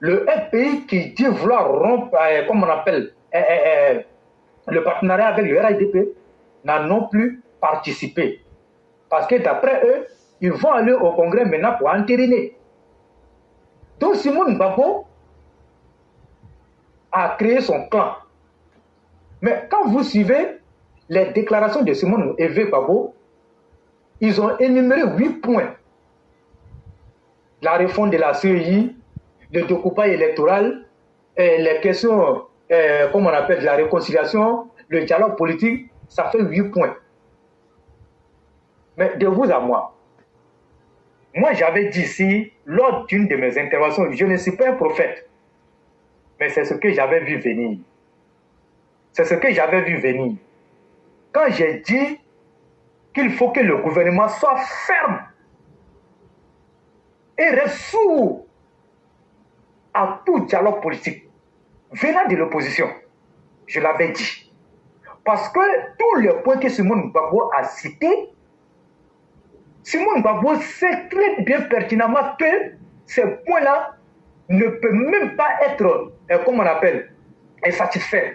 Le FPI qui dit vouloir rompre, comme on appelle, le partenariat avec le RIDP, n'a non plus participé. Parce que d'après eux, ils vont aller au Congrès maintenant pour entériner. Donc Simone Gbagbo a créé son clan. Mais quand vous suivez les déclarations de Simone Eve Gbagbo, ils ont énuméré 8 points. La réforme de la CEI, le découpage électoral, les questions, comme on appelle, de la réconciliation, le dialogue politique, ça fait 8 points. Mais de vous à moi j'avais dit ici, lors d'une de mes interventions, je ne suis pas un prophète, mais c'est ce que j'avais vu venir. C'est ce que j'avais vu venir. Quand j'ai dit qu'il faut que le gouvernement soit ferme et reste sourd à tout dialogue politique venant de l'opposition, je l'avais dit. Parce que tous les points que Simone Gbagbo a cités, Simone Gbagbo sait très bien pertinemment que ces points-là ne peuvent même pas être, comme on appelle, satisfaits.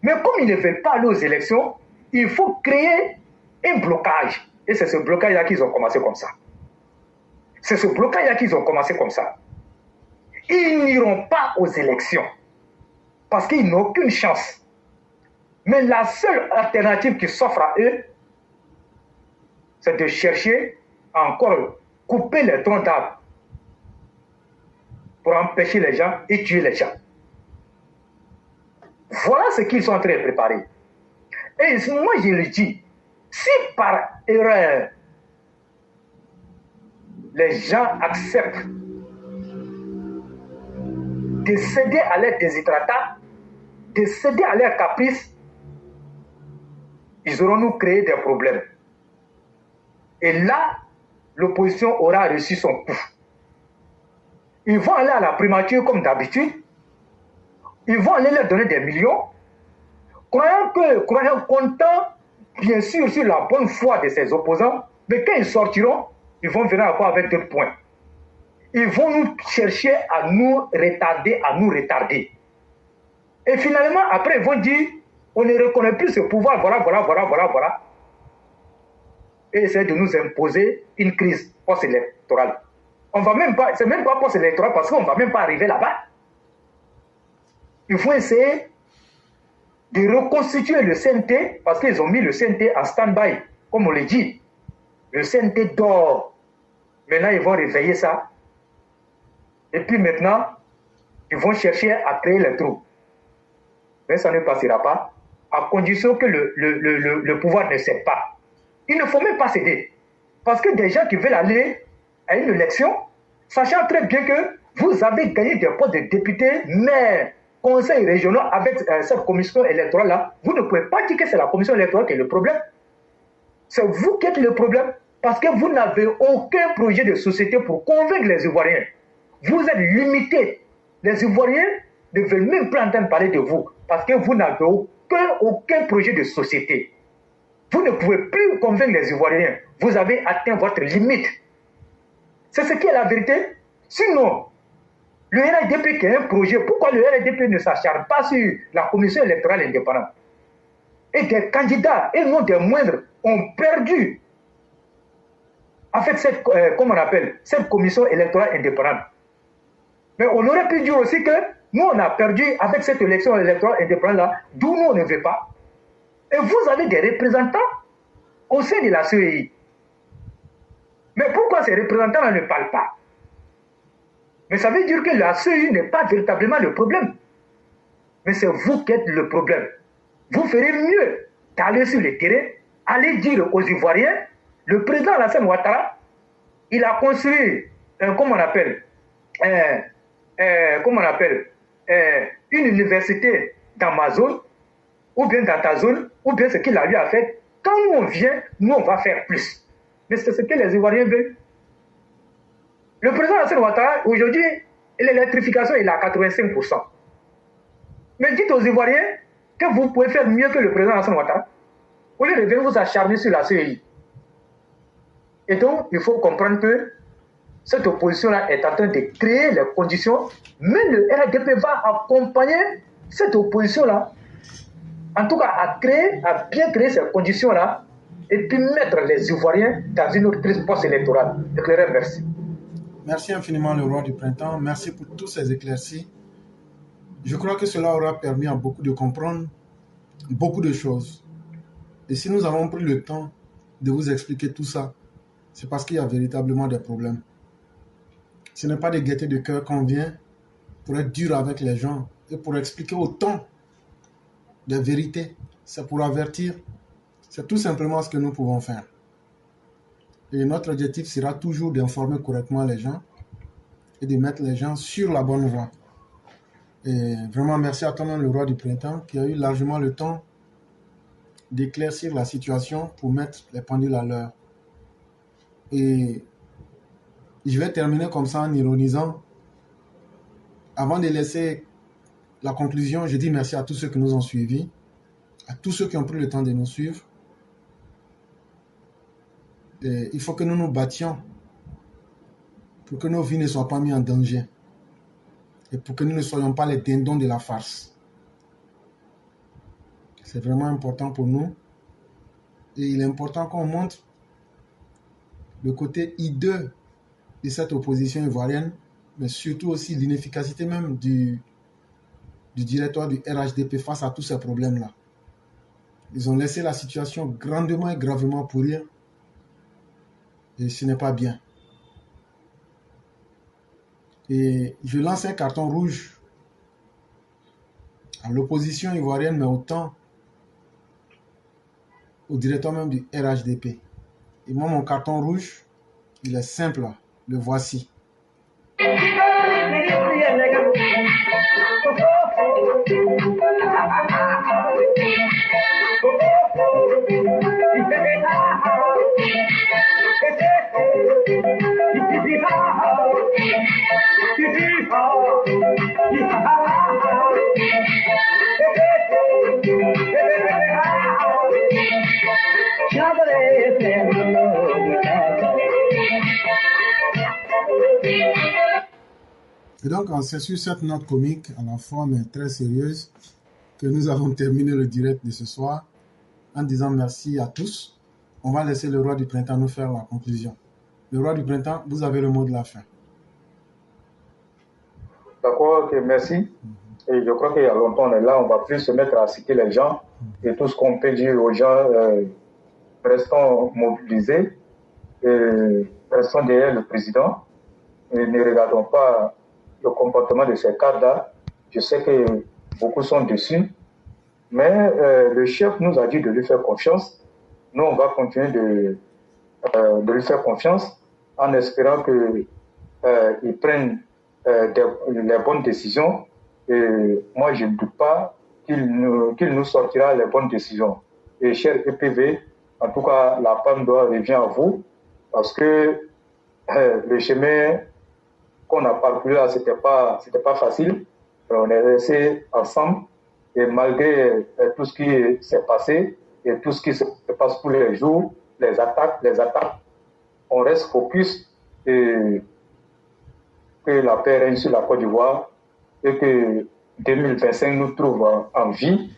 Mais comme ils ne veulent pas aller aux élections, il faut créer un blocage. Et c'est ce blocage-là qu'ils ont commencé comme ça. C'est ce blocage-là qu'ils ont commencé comme ça. Ils n'iront pas aux élections parce qu'ils n'ont aucune chance. Mais la seule alternative qui s'offre à eux, c'est de chercher à encore couper les troncs d'arbres pour empêcher les gens et tuer les gens. Voilà ce qu'ils sont en train de préparer. Et moi, je le dis, si par erreur, les gens acceptent de céder à leurs déshydratats, de céder à leurs caprices, ils auront nous créé des problèmes. Et là, l'opposition aura reçu son coup. Ils vont aller à la primature comme d'habitude. Ils vont aller leur donner des millions, croyant comptant bien sûr sur la bonne foi de ses opposants, mais quand ils sortiront, ils vont venir encore avec d'autres points. Ils vont nous chercher à nous retarder. Et finalement, après, ils vont dire, on ne reconnaît plus ce pouvoir, voilà. Et essayer de nous imposer une crise post-électorale. On va même pas, c'est même pas post-électoral parce qu'on ne va même pas arriver là-bas. Il faut essayer de reconstituer le CNT parce qu'ils ont mis le CNT en stand-by, comme on le dit. Le CNT dort. Maintenant, ils vont réveiller ça. Et puis maintenant, ils vont chercher à créer les trous. Mais ça ne passera pas à condition que le pouvoir ne cède pas. Il ne faut même pas céder. Parce que des gens qui veulent aller à une élection, sachant très bien que vous avez gagné des postes de députés, maires, conseils régionaux avec cette commission électorale-là, vous ne pouvez pas dire que c'est la commission électorale qui est le problème. C'est vous qui êtes le problème parce que vous n'avez aucun projet de société pour convaincre les Ivoiriens. Vous êtes limité. Les Ivoiriens ne veulent même pas entendre parler de vous parce que vous n'avez aucun projet de société. Vous ne pouvez plus convaincre les Ivoiriens. Vous avez atteint votre limite. C'est ce qui est la vérité. Sinon, le RDP qui a un projet, pourquoi le RDP ne s'acharne pas sur la commission électorale indépendante? Et des candidats, et non des moindres, ont perdu avec cette, comment on appelle, cette commission électorale indépendante. Mais on aurait pu dire aussi que nous, on a perdu avec cette élection électorale indépendante-là, d'où nous, on ne veut pas. Et vous avez des représentants au sein de la CEI. Mais pourquoi ces représentants-là ne parlent pas? Mais ça veut dire que la CEI n'est pas véritablement le problème. Mais c'est vous qui êtes le problème. Vous ferez mieux d'aller sur le terrain, aller dire aux Ivoiriens, le président Alassane Ouattara, il a construit, comment on appelle, une université dans ma zone, ou bien dans ta zone, ou bien ce qu'il a lui a fait. Quand nous on vient, nous on va faire plus. Mais c'est ce que les Ivoiriens veulent. Le président Alassane Ouattara, aujourd'hui, l'électrification il est à 85%. Mais dites aux Ivoiriens que vous pouvez faire mieux que le président Alassane Ouattara. Au lieu de venir vous acharner sur la CEI. Et donc, il faut comprendre que cette opposition-là est en train de créer les conditions, mais le RDP va accompagner cette opposition-là, en tout cas à bien créer ces conditions-là, et puis mettre les Ivoiriens dans une autre crise post-électorale. Éclairé, merci. Merci infiniment, le roi du printemps. Merci pour tous ces éclaircies. Je crois que cela aura permis à beaucoup de comprendre beaucoup de choses. Et si nous avons pris le temps de vous expliquer tout ça, c'est parce qu'il y a véritablement des problèmes. Ce n'est pas de gaieté de cœur qu'on vient pour être dur avec les gens et pour expliquer autant de vérités. C'est pour avertir. C'est tout simplement ce que nous pouvons faire. Et notre objectif sera toujours d'informer correctement les gens et de mettre les gens sur la bonne voie. Et vraiment, merci à toi-même, le roi du printemps, qui a eu largement le temps d'éclaircir la situation pour mettre les pendules à l'heure. Et je vais terminer comme ça en ironisant. Avant de laisser la conclusion, je dis merci à tous ceux qui nous ont suivis, à tous ceux qui ont pris le temps de nous suivre. Et il faut que nous nous battions pour que nos vies ne soient pas mises en danger et pour que nous ne soyons pas les dindons de la farce. C'est vraiment important pour nous et il est important qu'on montre le côté hideux de cette opposition ivoirienne, mais surtout aussi l'inefficacité même du directoire du RHDP face à tous ces problèmes-là. Ils ont laissé la situation grandement et gravement pourrir et ce n'est pas bien. Et je lance un carton rouge à l'opposition ivoirienne, mais autant au directeur même du RHDP. Et moi, mon carton rouge, il est simple, le voici. Et donc, c'est sur cette note comique, à la fois mais très sérieuse, que nous avons terminé le direct de ce soir, en disant merci à tous. On va laisser le roi du printemps nous faire la conclusion. Le roi du printemps, vous avez le mot de la fin. D'accord, ok, merci. Et je crois qu'il y a longtemps, on est là, on va plus se mettre à citer les gens. Et tout ce qu'on peut dire aux gens, restons mobilisés, et restons derrière le président, et ne regardons pas le comportement de ces cadres-là. Je sais que beaucoup sont dessus, Mais le chef nous a dit de lui faire confiance. Nous, on va continuer de lui faire confiance en espérant qu'il prenne les bonnes décisions. Et moi, je ne doute pas qu'il nous sortira les bonnes décisions. Et cher EPV, en tout cas, la palme d'or revient à vous parce que le chemin qu'on a parcouru là, c'était pas facile. On est restés ensemble et malgré tout ce qui s'est passé et tout ce qui se passe tous les jours, les attaques, on reste focus et que la paix règne sur la Côte d'Ivoire et que 2025 nous trouve en vie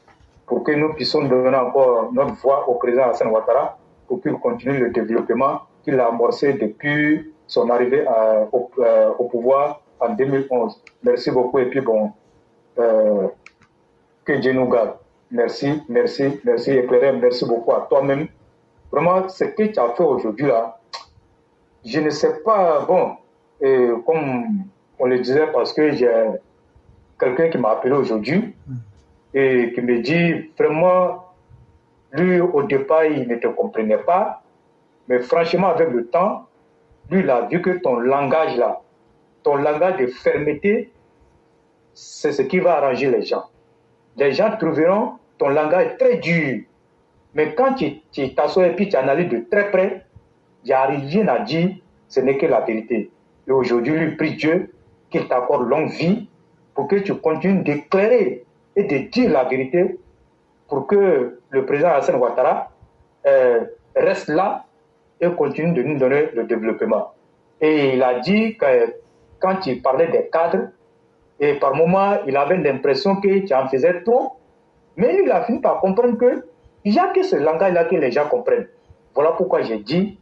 pour que nous puissions donner encore notre voix au président Alassane Ouattara pour qu'il continue le développement qu'il a amorcé depuis son arrivée au pouvoir en 2011. Merci beaucoup et puis bon, que Dieu nous garde. Merci, merci, merci Éclairé, merci beaucoup à toi-même. Vraiment, ce que tu as fait aujourd'hui là, je ne sais pas, bon, comme on le disait parce que j'ai quelqu'un qui m'a appelé aujourd'hui et qui me dit vraiment, lui au départ il ne te comprenait pas, mais franchement avec le temps, lui il a vu que ton langage là, ton langage de fermeté, c'est ce qui va arranger les gens. Les gens trouveront ton langage très dur, mais quand tu t'assois et puis tu analyses de très près, il n'y a rien à dire, ce n'est que la vérité. Et aujourd'hui, lui prie Dieu qu'il t'accorde longue vie pour que tu continues d'éclairer et de dire la vérité pour que le président Alassane Ouattara reste là et continue de nous donner le développement. Et il a dit que quand il parlait des cadres, et par moments, il avait l'impression que tu en faisais trop, mais il a fini par comprendre qu'il n'y a que ce langage-là que les gens comprennent. Voilà pourquoi j'ai dit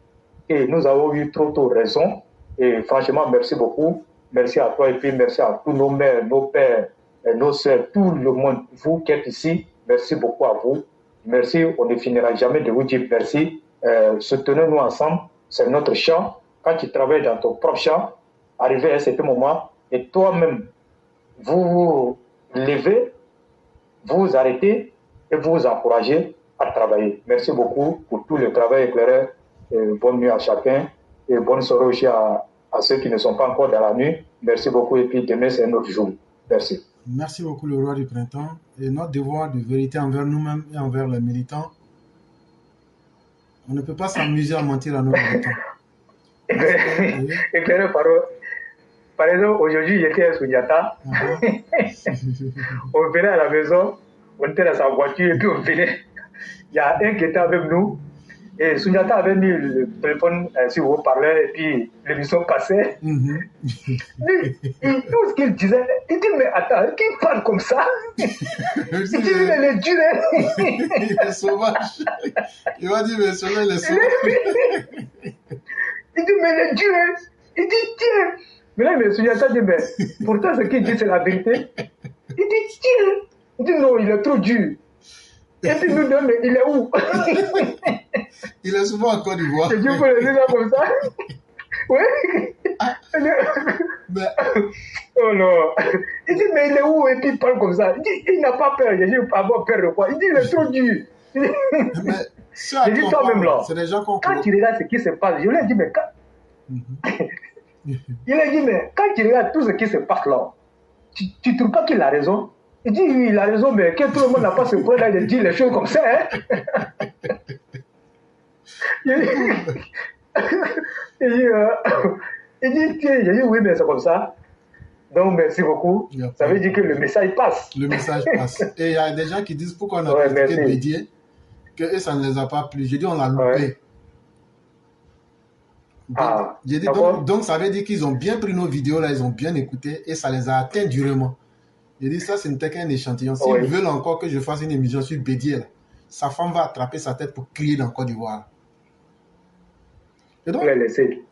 que nous avons eu trop tôt raison. Et franchement, merci beaucoup. Merci à toi et puis merci à tous nos mères, nos pères, nos soeurs, tout le monde, vous qui êtes ici. Merci beaucoup à vous. Merci, on ne finira jamais de vous dire merci. Soutenez-nous ensemble, c'est notre champ. Quand tu travailles dans ton propre champ, arrivé à un certain moment, et toi-même, vous levez, vous arrêtez et vous encouragez à travailler. Merci beaucoup pour tout le travail éclairé. Bonne nuit à chacun et bonne soirée aussi à ceux qui ne sont pas encore dans la nuit. Merci beaucoup et puis demain c'est un autre jour. Merci. Merci beaucoup le roi du printemps et notre devoir de vérité envers nous-mêmes et envers les militants. On ne peut pas s'amuser à mentir à nos militants. Éclairé par exemple, aujourd'hui j'étais à Souniata. On venait à la maison, on était dans sa voiture et puis on venait. Il y a un qui était avec nous. Et Souniata avait mis le téléphone sur vos parleurs et puis l'émission passait. Tout ce qu'il disait, il dit mais attends, qui parle comme ça? Il dit mais il est dur. Il est sauvage. Il va dire mais celui-là il est sauvage. Il dit mais il est dur. Il dit tiens. Mais là mais Souniata dit mais pourtant ce qu'il dit c'est la vérité. Il dit tiens. Il dit non il est trop dur. Et puis nous deux mais il est où? Il est souvent en Côte d'Ivoire. Et Dieu peut le dire comme ça. Oui. Mais... Oh non. Il dit, mais il est où? Et puis il parle comme ça. Il dit, il n'a pas peur. J'ai dit, pas avoir peur de quoi? Il dit, il est trop dur. Mais j'ai dit, toi-même là. C'est des gens qu'on quand tu regardes ce qui se passe, je lui ai dit, mais quand. Il a dit, mais quand tu regardes tout ce qui se passe là, tu ne trouves pas qu'il a raison? Il dit, oui, il a raison, mais que tout le monde n'a pas ce point-là de dire les choses comme ça. Hein? Il dit, tiens, j'ai dit, oui, mais c'est comme ça. Donc, merci beaucoup. Ça veut dire que le message passe. Le message passe. Et il y a des gens qui disent, pourquoi on a critiqué Bédier, que eux, ça ne les a pas plu. J'ai dit, on l'a loupé. J'ai dit, donc, ça veut dire qu'ils ont bien pris nos vidéos, là, ils ont bien écouté, et ça les a atteints durement. J'ai dit, ça, c'est qu'un échantillon. S'ils veulent encore que je fasse une émission sur Bédier, là, sa femme va attraper sa tête pour crier dans Côte d'Ivoire. Et donc,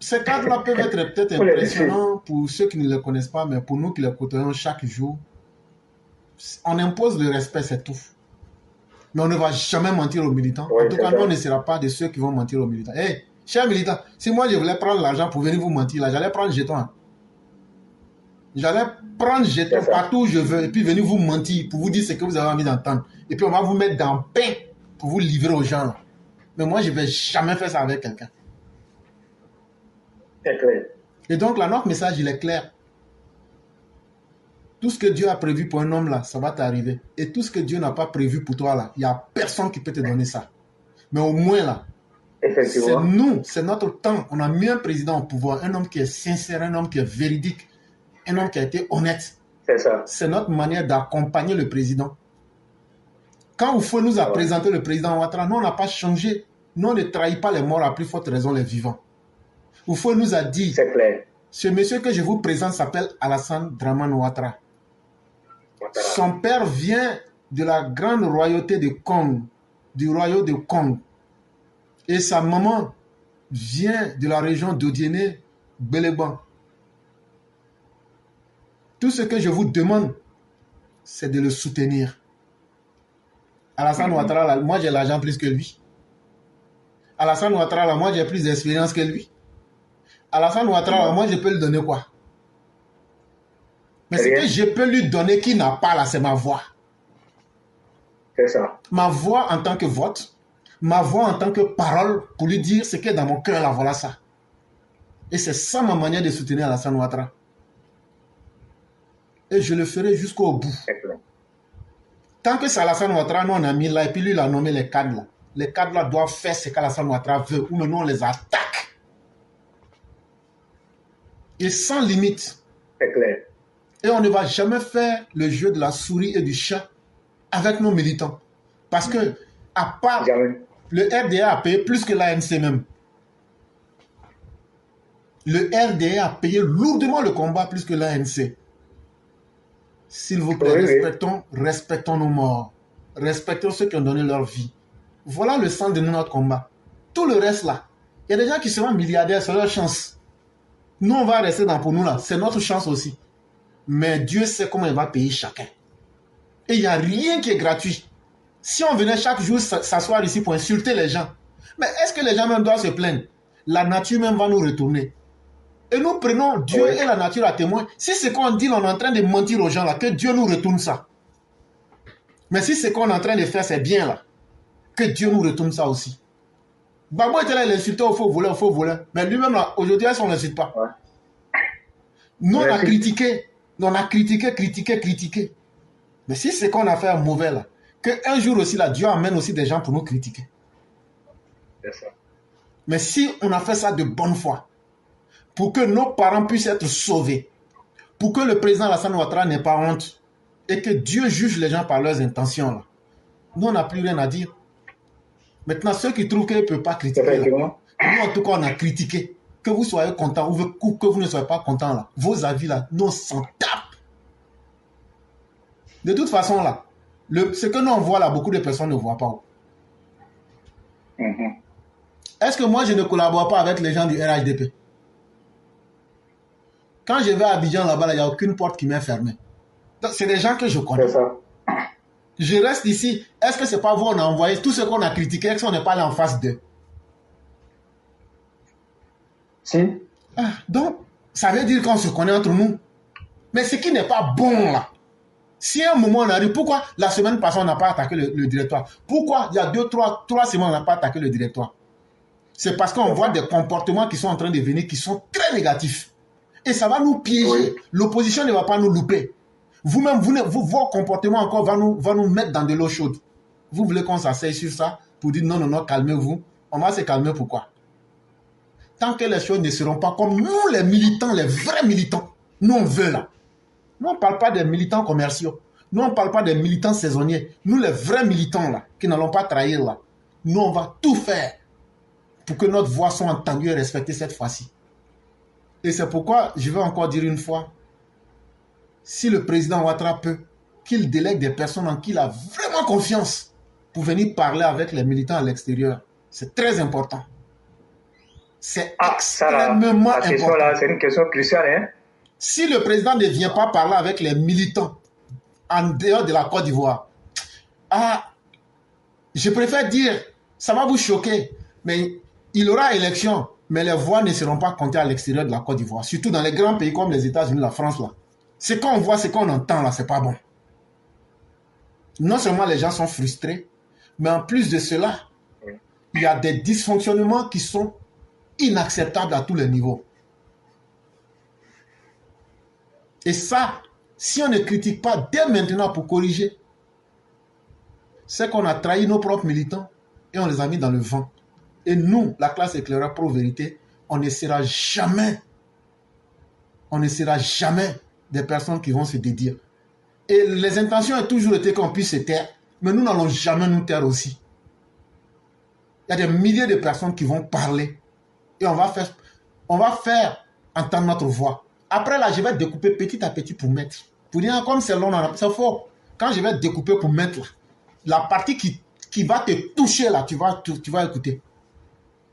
ces cadres-là peuvent être peut-être impressionnants pour ceux qui ne les connaissent pas, mais pour nous qui les côtoyons chaque jour, on impose le respect, c'est tout. Mais on ne va jamais mentir aux militants. En tout cas, nous, on ne sera pas de ceux qui vont mentir aux militants. Hé, chers militants, si moi je voulais prendre l'argent pour venir vous mentir, là, j'allais prendre le jeton. J'allais prendre jeter C'est ça. partout où je veux et puis venir vous mentir pour vous dire ce que vous avez envie d'entendre. Et puis on va vous mettre dans le pain pour vous livrer aux gens. Là. Mais moi, je ne vais jamais faire ça avec quelqu'un. C'est clair. Et donc là, notre message, il est clair. Tout ce que Dieu a prévu pour un homme là, ça va t'arriver. Et tout ce que Dieu n'a pas prévu pour toi là, il n'y a personne qui peut te donner ça. Mais au moins là, c'est Effectivement. nous, c'est notre temps. On a mis un président au pouvoir, un homme qui est sincère, un homme qui est véridique, un homme qui a été honnête. C'est ça. C'est notre manière d'accompagner le président. Quand Oufoué nous a présenté le président Ouattara, nous on n'a pas changé. Nous on ne trahit pas les morts, à plus forte raison les vivants. Oufoué nous a dit, C'est clair. ce monsieur que je vous présente s'appelle Alassane Dramane Ouattara. Son père vient de la grande royauté de Kong, du royaume de Kong. Et sa maman vient de la région d'Odiéné, Béléban. Tout ce que je vous demande, c'est de le soutenir. Alassane Ouattara, là, moi j'ai l'argent plus que lui. Alassane Ouattara, là, moi j'ai plus d'expérience que lui. Alassane Ouattara, là, moi je peux lui donner quoi? Mais ce que je peux lui donner qui n'a pas là, c'est ma voix. C'est ça. Ma voix en tant que vote, ma voix en tant que parole pour lui dire ce qui est dans mon cœur, là, voilà ça. Et c'est ça ma manière de soutenir Alassane Ouattara. Et je le ferai jusqu'au bout. Tant que c'est Alassane Ouattara, nous on a mis là, et puis lui il a nommé les cadres là. Les cadres là doivent faire ce qu'Alassane Ouattara veut, ou nous on les attaque. Et sans limite. C'est clair. Et on ne va jamais faire le jeu de la souris et du chat avec nos militants. Parce que, à part, Jamais. le RDA a payé plus que l'ANC même. Le RDA a payé lourdement le combat plus que l'ANC. S'il vous plaît, respectons nos morts. Respectons ceux qui ont donné leur vie. Voilà le sens de notre combat. Tout le reste là, il y a des gens qui seront milliardaires, c'est leur chance. Nous, on va rester pour nous là, c'est notre chance aussi. Mais Dieu sait comment il va payer chacun. Et il n'y a rien qui est gratuit. Si on venait chaque jour s'asseoir ici pour insulter les gens, mais est-ce que les gens même doivent se plaindre? La nature même va nous retourner. Et nous prenons Dieu et la nature à témoin. Si c'est qu'on dit, on est en train de mentir aux gens là, que Dieu nous retourne ça. Mais si c'est qu'on est en train de faire, c'est bien là. Que Dieu nous retourne ça aussi. Babo était là, il insultait au faux voleur. Mais lui-même là, aujourd'hui, on ne l'insulte pas. Ouais. Nous, on a critiqué. On a critiqué. Mais si c'est qu'on a fait un mauvais là, qu'un jour aussi là, Dieu amène aussi des gens pour nous critiquer. C'est ça. Mais si on a fait ça de bonne foi, pour que nos parents puissent être sauvés, pour que le président Alassane Ouattara n'ait pas honte, et que Dieu juge les gens par leurs intentions là, nous on n'a plus rien à dire. Maintenant, ceux qui trouvent qu'ils ne peuvent pas critiquer, là, nous en tout cas on a critiqué. Que vous soyez content ou que vous ne soyez pas content là, vos avis là, nous on s'en tape. De toute façon là, ce que nous on voit là, beaucoup de personnes ne voient pas. Est-ce que moi je ne collabore pas avec les gens du RHDP? Quand je vais à Abidjan là-bas, il n'y a aucune porte qui m'est fermée. C'est des gens que je connais. Je reste ici. Est-ce que c'est pas vous on a envoyé tout ce qu'on a critiqué? Est-ce qu'on n'est pas allé en face d'eux? Si. Donc, ça veut dire qu'on se connaît entre nous. Mais ce qui n'est pas bon là. Si à un moment on arrive, pourquoi la semaine passée on n'a pas attaqué le directoire? Pourquoi il y a 3 semaines on n'a pas attaqué le directoire? C'est parce qu'on voit des comportements qui sont en train de venir qui sont très négatifs. Et ça va nous piéger. Oui. L'opposition ne va pas nous louper. Vous-même, vos comportements encore va nous mettre dans de l'eau chaude. Vous voulez qu'on s'asseye sur ça pour dire non, calmez-vous. On va se calmer pourquoi? Tant que les choses ne seront pas comme nous les militants, les vrais militants, nous on veut là. Nous on ne parle pas des militants commerciaux. Nous on ne parle pas des militants saisonniers. Nous les vrais militants là, qui n'allons pas trahir là. Nous on va tout faire pour que notre voix soit entendue et respectée cette fois-ci. Et c'est pourquoi, je vais encore dire une fois, si le président Ouattara peut, qu'il délègue des personnes en qui il a vraiment confiance pour venir parler avec les militants à l'extérieur. C'est très important. C'est extrêmement important. C'est une question cruciale. Hein? Si le président ne vient pas parler avec les militants en dehors de la Côte d'Ivoire, je préfère dire, ça va vous choquer, mais il y aura élection. Mais les voix ne seront pas comptées à l'extérieur de la Côte d'Ivoire. Surtout dans les grands pays comme les États-Unis, la France, là. Ce qu'on voit, ce qu'on entend là, c'est pas bon. Non seulement les gens sont frustrés, mais en plus de cela, il y a des dysfonctionnements qui sont inacceptables à tous les niveaux. Et ça, si on ne critique pas dès maintenant pour corriger, c'est qu'on a trahi nos propres militants et on les a mis dans le vent. Et nous, la classe éclaireur pro-vérité, on ne sera jamais des personnes qui vont se dédire. Et les intentions ont toujours été qu'on puisse se taire, mais nous n'allons jamais nous taire aussi. Il y a des milliers de personnes qui vont parler et on va faire entendre notre voix. Après là, je vais découper petit à petit pour mettre. Pour dire comme c'est long, c'est fort. Quand je vais découper pour mettre là, la partie qui va te toucher là, tu vas écouter.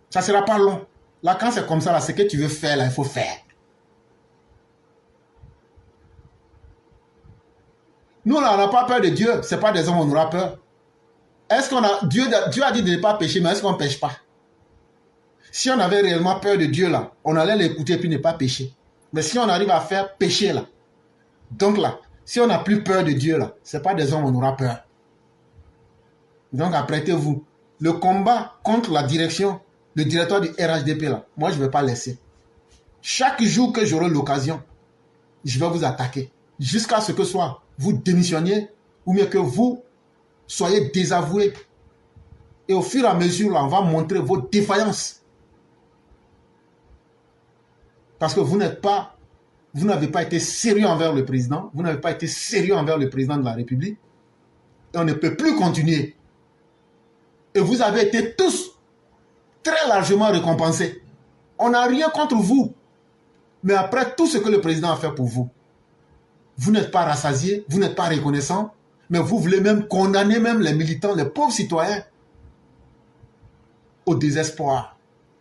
Ça ne sera pas long. Là, quand c'est comme ça, là, ce que tu veux faire, là, il faut faire. Nous, là, on n'a pas peur de Dieu. Ce n'est pas des hommes, on aura peur. Est-ce qu'on a... Dieu a dit de ne pas pécher, mais est-ce qu'on ne pêche pas? Si on avait réellement peur de Dieu, là, on allait l'écouter puis ne pas pécher. Mais si on arrive à faire pécher, là, donc là, si on n'a plus peur de Dieu, là, ce n'est pas des hommes, on aura peur. Donc, apprêtez-vous. Le combat contre la direction, le directeur du RHDP, là, moi, je ne vais pas laisser. Chaque jour que j'aurai l'occasion, je vais vous attaquer. Jusqu'à ce que soit vous démissionniez ou mieux que vous soyez désavoués. Et au fur et à mesure, là, on va montrer vos défaillances. Parce que vous n'avez pas été sérieux envers le président, vous n'avez pas été sérieux envers le président de la République. Et on ne peut plus continuer. Et vous avez été tous très largement récompensés. On n'a rien contre vous. Mais après tout ce que le président a fait pour vous, vous n'êtes pas rassasiés, vous n'êtes pas reconnaissants, mais vous voulez même condamner même les militants, les pauvres citoyens, au désespoir,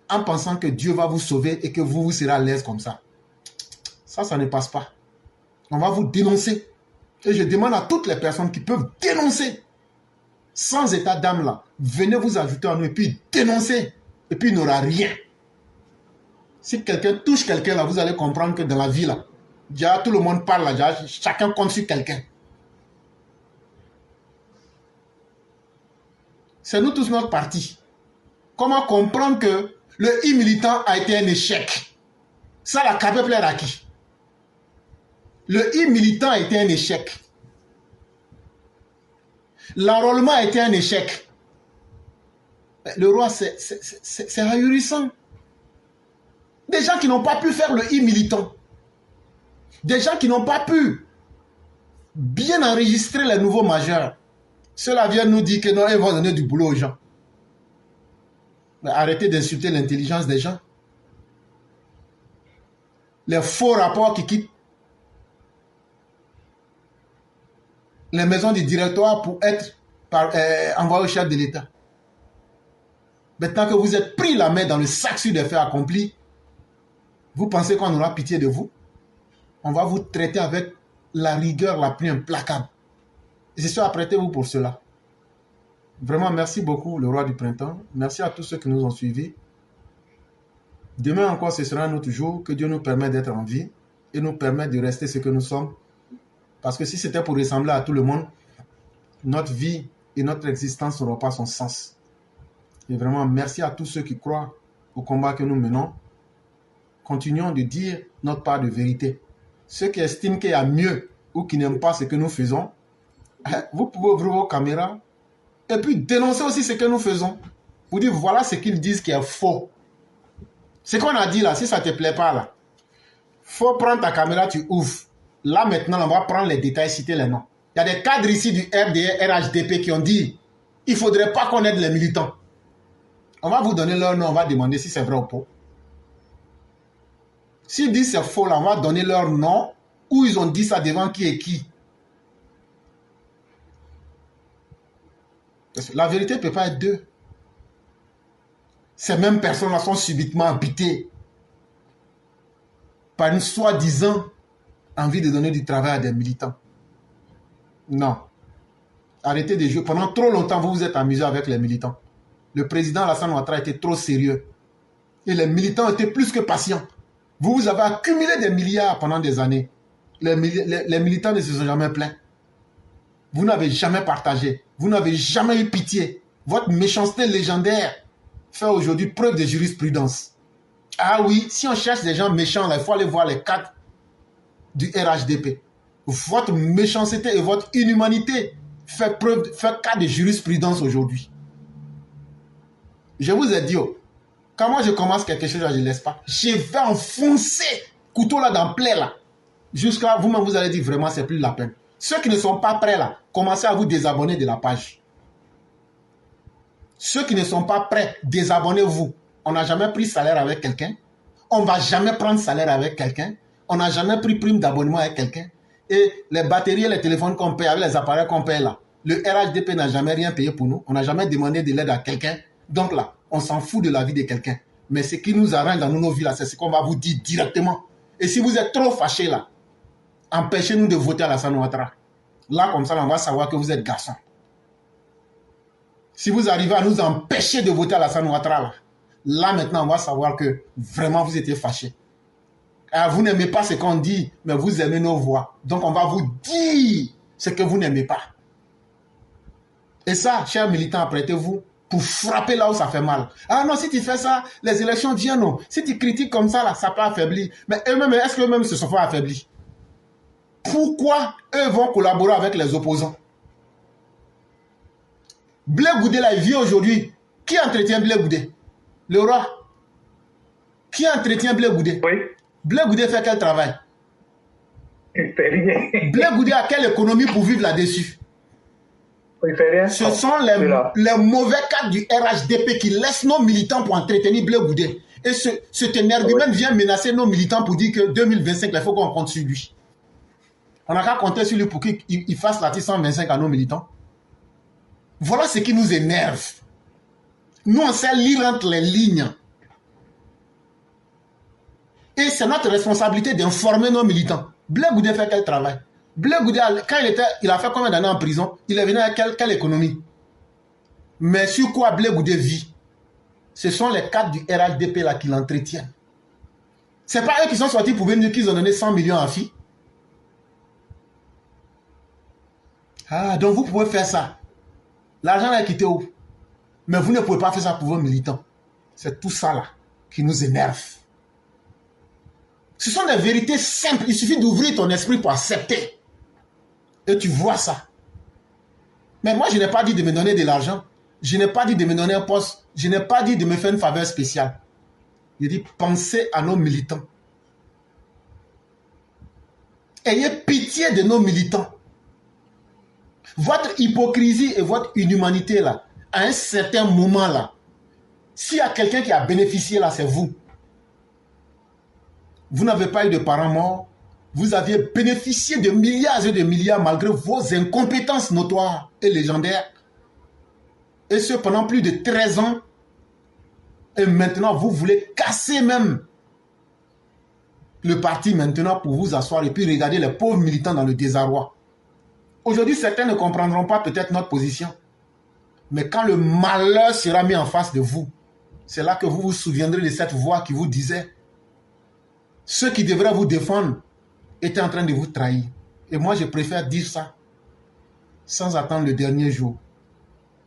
en pensant que Dieu va vous sauver et que vous serez à l'aise comme ça. Ça ne passe pas. On va vous dénoncer. Et je demande à toutes les personnes qui peuvent dénoncer, sans état d'âme là, venez vous ajouter à nous et puis dénoncer. Et puis il n'y aura rien. Si quelqu'un touche quelqu'un là, vous allez comprendre que dans la vie là, déjà tout le monde parle là, déjà, chacun compte sur quelqu'un. C'est nous tous notre parti. Comment comprendre que le e-militant a été un échec? Ça, la capé plaire à qui? Le e-militant a été un échec. L'enrôlement a été un échec. Le roi, c'est ahurissant. Des gens qui n'ont pas pu faire le e-militant. Des gens qui n'ont pas pu bien enregistrer les nouveaux majeurs. Ceux-là viennent nous dire que non, ils vont donner du boulot aux gens. Mais arrêtez d'insulter l'intelligence des gens. Les faux rapports qui quittent les maisons du directoire pour être envoyés au chef de l'État. Maintenant que vous êtes pris la main dans le sac sur des faits accomplis, vous pensez qu'on aura pitié de vous? On va vous traiter avec la rigueur la plus implacable. Et je suis apprêtez-vous pour cela. Vraiment, merci beaucoup, le roi du printemps. Merci à tous ceux qui nous ont suivis. Demain encore, ce sera un autre jour. Que Dieu nous permette d'être en vie et nous permette de rester ce que nous sommes. Parce que si c'était pour ressembler à tout le monde, notre vie et notre existence n'auront pas son sens. Et vraiment, merci à tous ceux qui croient au combat que nous menons. Continuons de dire notre part de vérité. Ceux qui estiment qu'il y a mieux ou qui n'aiment pas ce que nous faisons, vous pouvez ouvrir vos caméras et puis dénoncer aussi ce que nous faisons. Vous dire voilà ce qu'ils disent qui est faux. Ce qu'on a dit là, si ça ne te plaît pas là, faut prendre ta caméra, tu ouvres. Là maintenant, on va prendre les détails, citer les noms. Il y a des cadres ici du RDR, RHDP qui ont dit il ne faudrait pas qu'on aide les militants. On va vous donner leur nom, on va demander si c'est vrai ou pas. S'ils disent c'est faux, là, on va donner leur nom, où ils ont dit ça devant qui et qui. Parce que la vérité ne peut pas être deux. Ces mêmes personnes-là sont subitement habitées par une soi-disant envie de donner du travail à des militants. Non. Arrêtez de jouer. Pendant trop longtemps, vous vous êtes amusé avec les militants. Le président Alassane Ouattara était trop sérieux. Et les militants étaient plus que patients. Vous avez accumulé des milliards pendant des années. les militants ne se sont jamais plaints. Vous n'avez jamais partagé. Vous n'avez jamais eu pitié. Votre méchanceté légendaire fait aujourd'hui preuve de jurisprudence. Ah oui, si on cherche des gens méchants, là, il faut aller voir les cadres du RHDP. Votre méchanceté et votre inhumanité fait cas de jurisprudence aujourd'hui. Je vous ai dit, oh, quand moi je commence quelque chose, je ne laisse pas. Je vais enfoncer couteau là dans plaie là. Jusqu'à vous-même, vous allez dire vraiment, c'est plus la peine. Ceux qui ne sont pas prêts là, commencez à vous désabonner de la page. Ceux qui ne sont pas prêts, désabonnez-vous. On n'a jamais pris salaire avec quelqu'un. On ne va jamais prendre salaire avec quelqu'un. On n'a jamais pris prime d'abonnement avec quelqu'un. Et les batteries et les téléphones qu'on paye, avec les appareils qu'on paye là, le RHDP n'a jamais rien payé pour nous. On n'a jamais demandé de l'aide à quelqu'un. Donc là, on s'en fout de la vie de quelqu'un. Mais ce qui nous arrange dans nos vies là, c'est ce qu'on va vous dire directement. Et si vous êtes trop fâchés là, empêchez-nous de voter à Alassane Ouattara. Là, comme ça, on va savoir que vous êtes garçon. Si vous arrivez à nous empêcher de voter à Alassane Ouattara, là maintenant, on va savoir que vraiment vous étiez fâchés. Alors, vous n'aimez pas ce qu'on dit, mais vous aimez nos voix. Donc, on va vous dire ce que vous n'aimez pas. Et ça, chers militants, apprêtez-vous pour frapper là où ça fait mal. Ah non, si tu fais ça, les élections viennent, non. Si tu critiques comme ça, là, ça peut affaiblir. Mais eux-mêmes, est-ce qu'eux-mêmes se sont fait affaiblir? Pourquoi eux vont collaborer avec les opposants? Blé Goudé, là, il vit aujourd'hui. Qui entretient Blé Goudé? Le roi. Qui entretient Blé Goudé? Oui. Blé Goudé fait quel travail? Il fait rien. Blé Goudé a quelle économie pour vivre là-dessus? Il fait rien. Ce sont les mauvais cadres du RHDP qui laissent nos militants pour entretenir Blé Goudé. Et cet énergumène vient menacer nos militants pour dire que 2025, il faut qu'on compte sur lui. On n'a qu'à compter sur lui pour qu'il fasse l'article 125 à nos militants. Voilà ce qui nous énerve. Nous, on sait lire entre les lignes. Et c'est notre responsabilité d'informer nos militants. Blé Goudé fait quel travail? Blé Goudé, quand il a fait combien d'années en prison? Il est venu avec quelle économie? Mais sur quoi Blé Goudé vit? Ce sont les cadres du RHDP là qui l'entretiennent. Ce n'est pas eux qui sont sortis pour venir dire qu'ils ont donné 100 millions à FI. Ah, donc vous pouvez faire ça. L'argent est quitté où? Mais vous ne pouvez pas faire ça pour vos militants. C'est tout ça là qui nous énerve. Ce sont des vérités simples. Il suffit d'ouvrir ton esprit pour accepter. Et tu vois ça. Mais moi, je n'ai pas dit de me donner de l'argent. Je n'ai pas dit de me donner un poste. Je n'ai pas dit de me faire une faveur spéciale. Je dis, pensez à nos militants. Ayez pitié de nos militants. Votre hypocrisie et votre inhumanité là, à un certain moment là, s'il y a quelqu'un qui a bénéficié là, c'est vous. Vous n'avez pas eu de parents morts. Vous aviez bénéficié de milliards et de milliards malgré vos incompétences notoires et légendaires. Et ce pendant plus de 13 ans. Et maintenant, vous voulez casser même le parti maintenant pour vous asseoir et puis regarder les pauvres militants dans le désarroi. Aujourd'hui, certains ne comprendront pas peut-être notre position. Mais quand le malheur sera mis en face de vous, c'est là que vous vous souviendrez de cette voix qui vous disait ceux qui devraient vous défendre étaient en train de vous trahir. Et moi, je préfère dire ça sans attendre le dernier jour.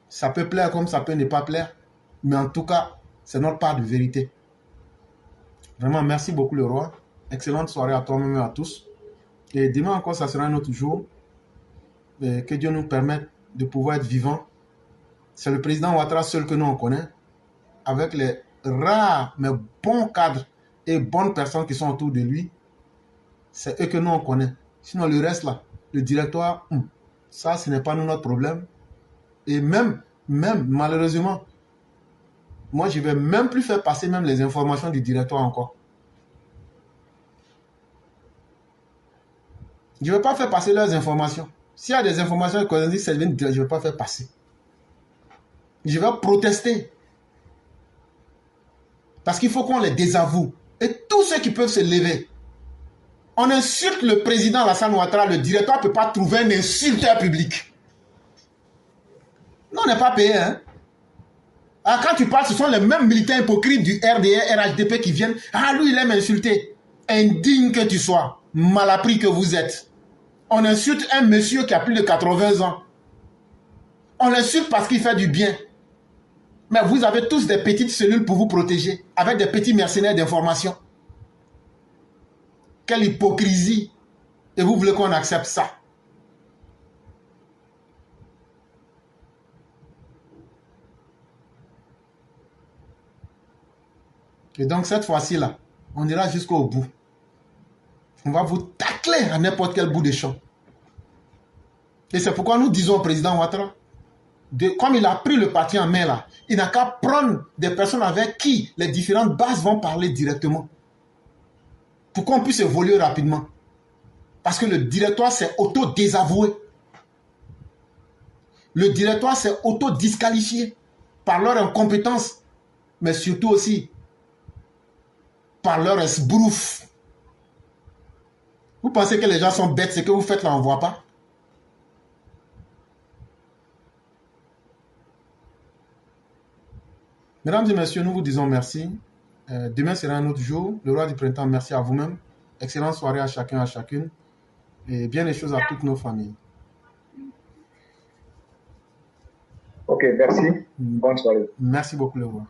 Ça peut plaire comme ça peut ne pas plaire, mais en tout cas, c'est notre part de vérité. Vraiment, merci beaucoup le roi. Excellente soirée à toi-même et à tous. Et demain encore, ça sera un autre jour. Et que Dieu nous permette de pouvoir être vivants. C'est le président Ouattara seul que nous on connaît, avec les rares mais bons cadres et bonnes personnes qui sont autour de lui. C'est eux que nous on connaît. Sinon le reste là, le directoire, ça ce n'est pas nous notre problème. Et même malheureusement, moi je vais même plus faire passer même les informations du directoire encore. Je ne vais pas faire passer leurs informations. S'il y a des informations qu'on dit, je ne vais pas faire passer. Je vais protester. Parce qu'il faut qu'on les désavoue. Et tous ceux qui peuvent se lever. On insulte le président Alassane Ouattara, le directeur ne peut pas trouver un insulteur public. Non, on n'est pas payé. Hein? Alors, quand tu parles, ce sont les mêmes militants hypocrites du RDR, RHDP qui viennent. Ah, lui, il aime insulter. Indigne que tu sois. Malappris que vous êtes. On insulte un monsieur qui a plus de 80 ans. On l'insulte parce qu'il fait du bien. Mais vous avez tous des petites cellules pour vous protéger, avec des petits mercenaires d'information. Quelle hypocrisie. Et vous voulez qu'on accepte ça? Et donc cette fois-ci là, on ira jusqu'au bout. On va vous tacler à n'importe quel bout de champ. Et c'est pourquoi nous disons au président Ouattara, comme il a pris le parti en main là, il n'a qu'à prendre des personnes avec qui les différentes bases vont parler directement. Pour qu'on puisse évoluer rapidement. Parce que le directoire s'est auto-désavoué. Le directoire s'est auto-disqualifié par leur incompétence, mais surtout aussi par leur esbrouf. Vous pensez que les gens sont bêtes, ce que vous faites là, on ne voit pas? Mesdames et messieurs, nous vous disons merci. Demain sera un autre jour. Le roi du printemps, merci à vous-même. Excellente soirée à chacun, à chacune. Et bien les choses à toutes nos familles. Ok, merci. Bonne soirée. Merci beaucoup, le roi.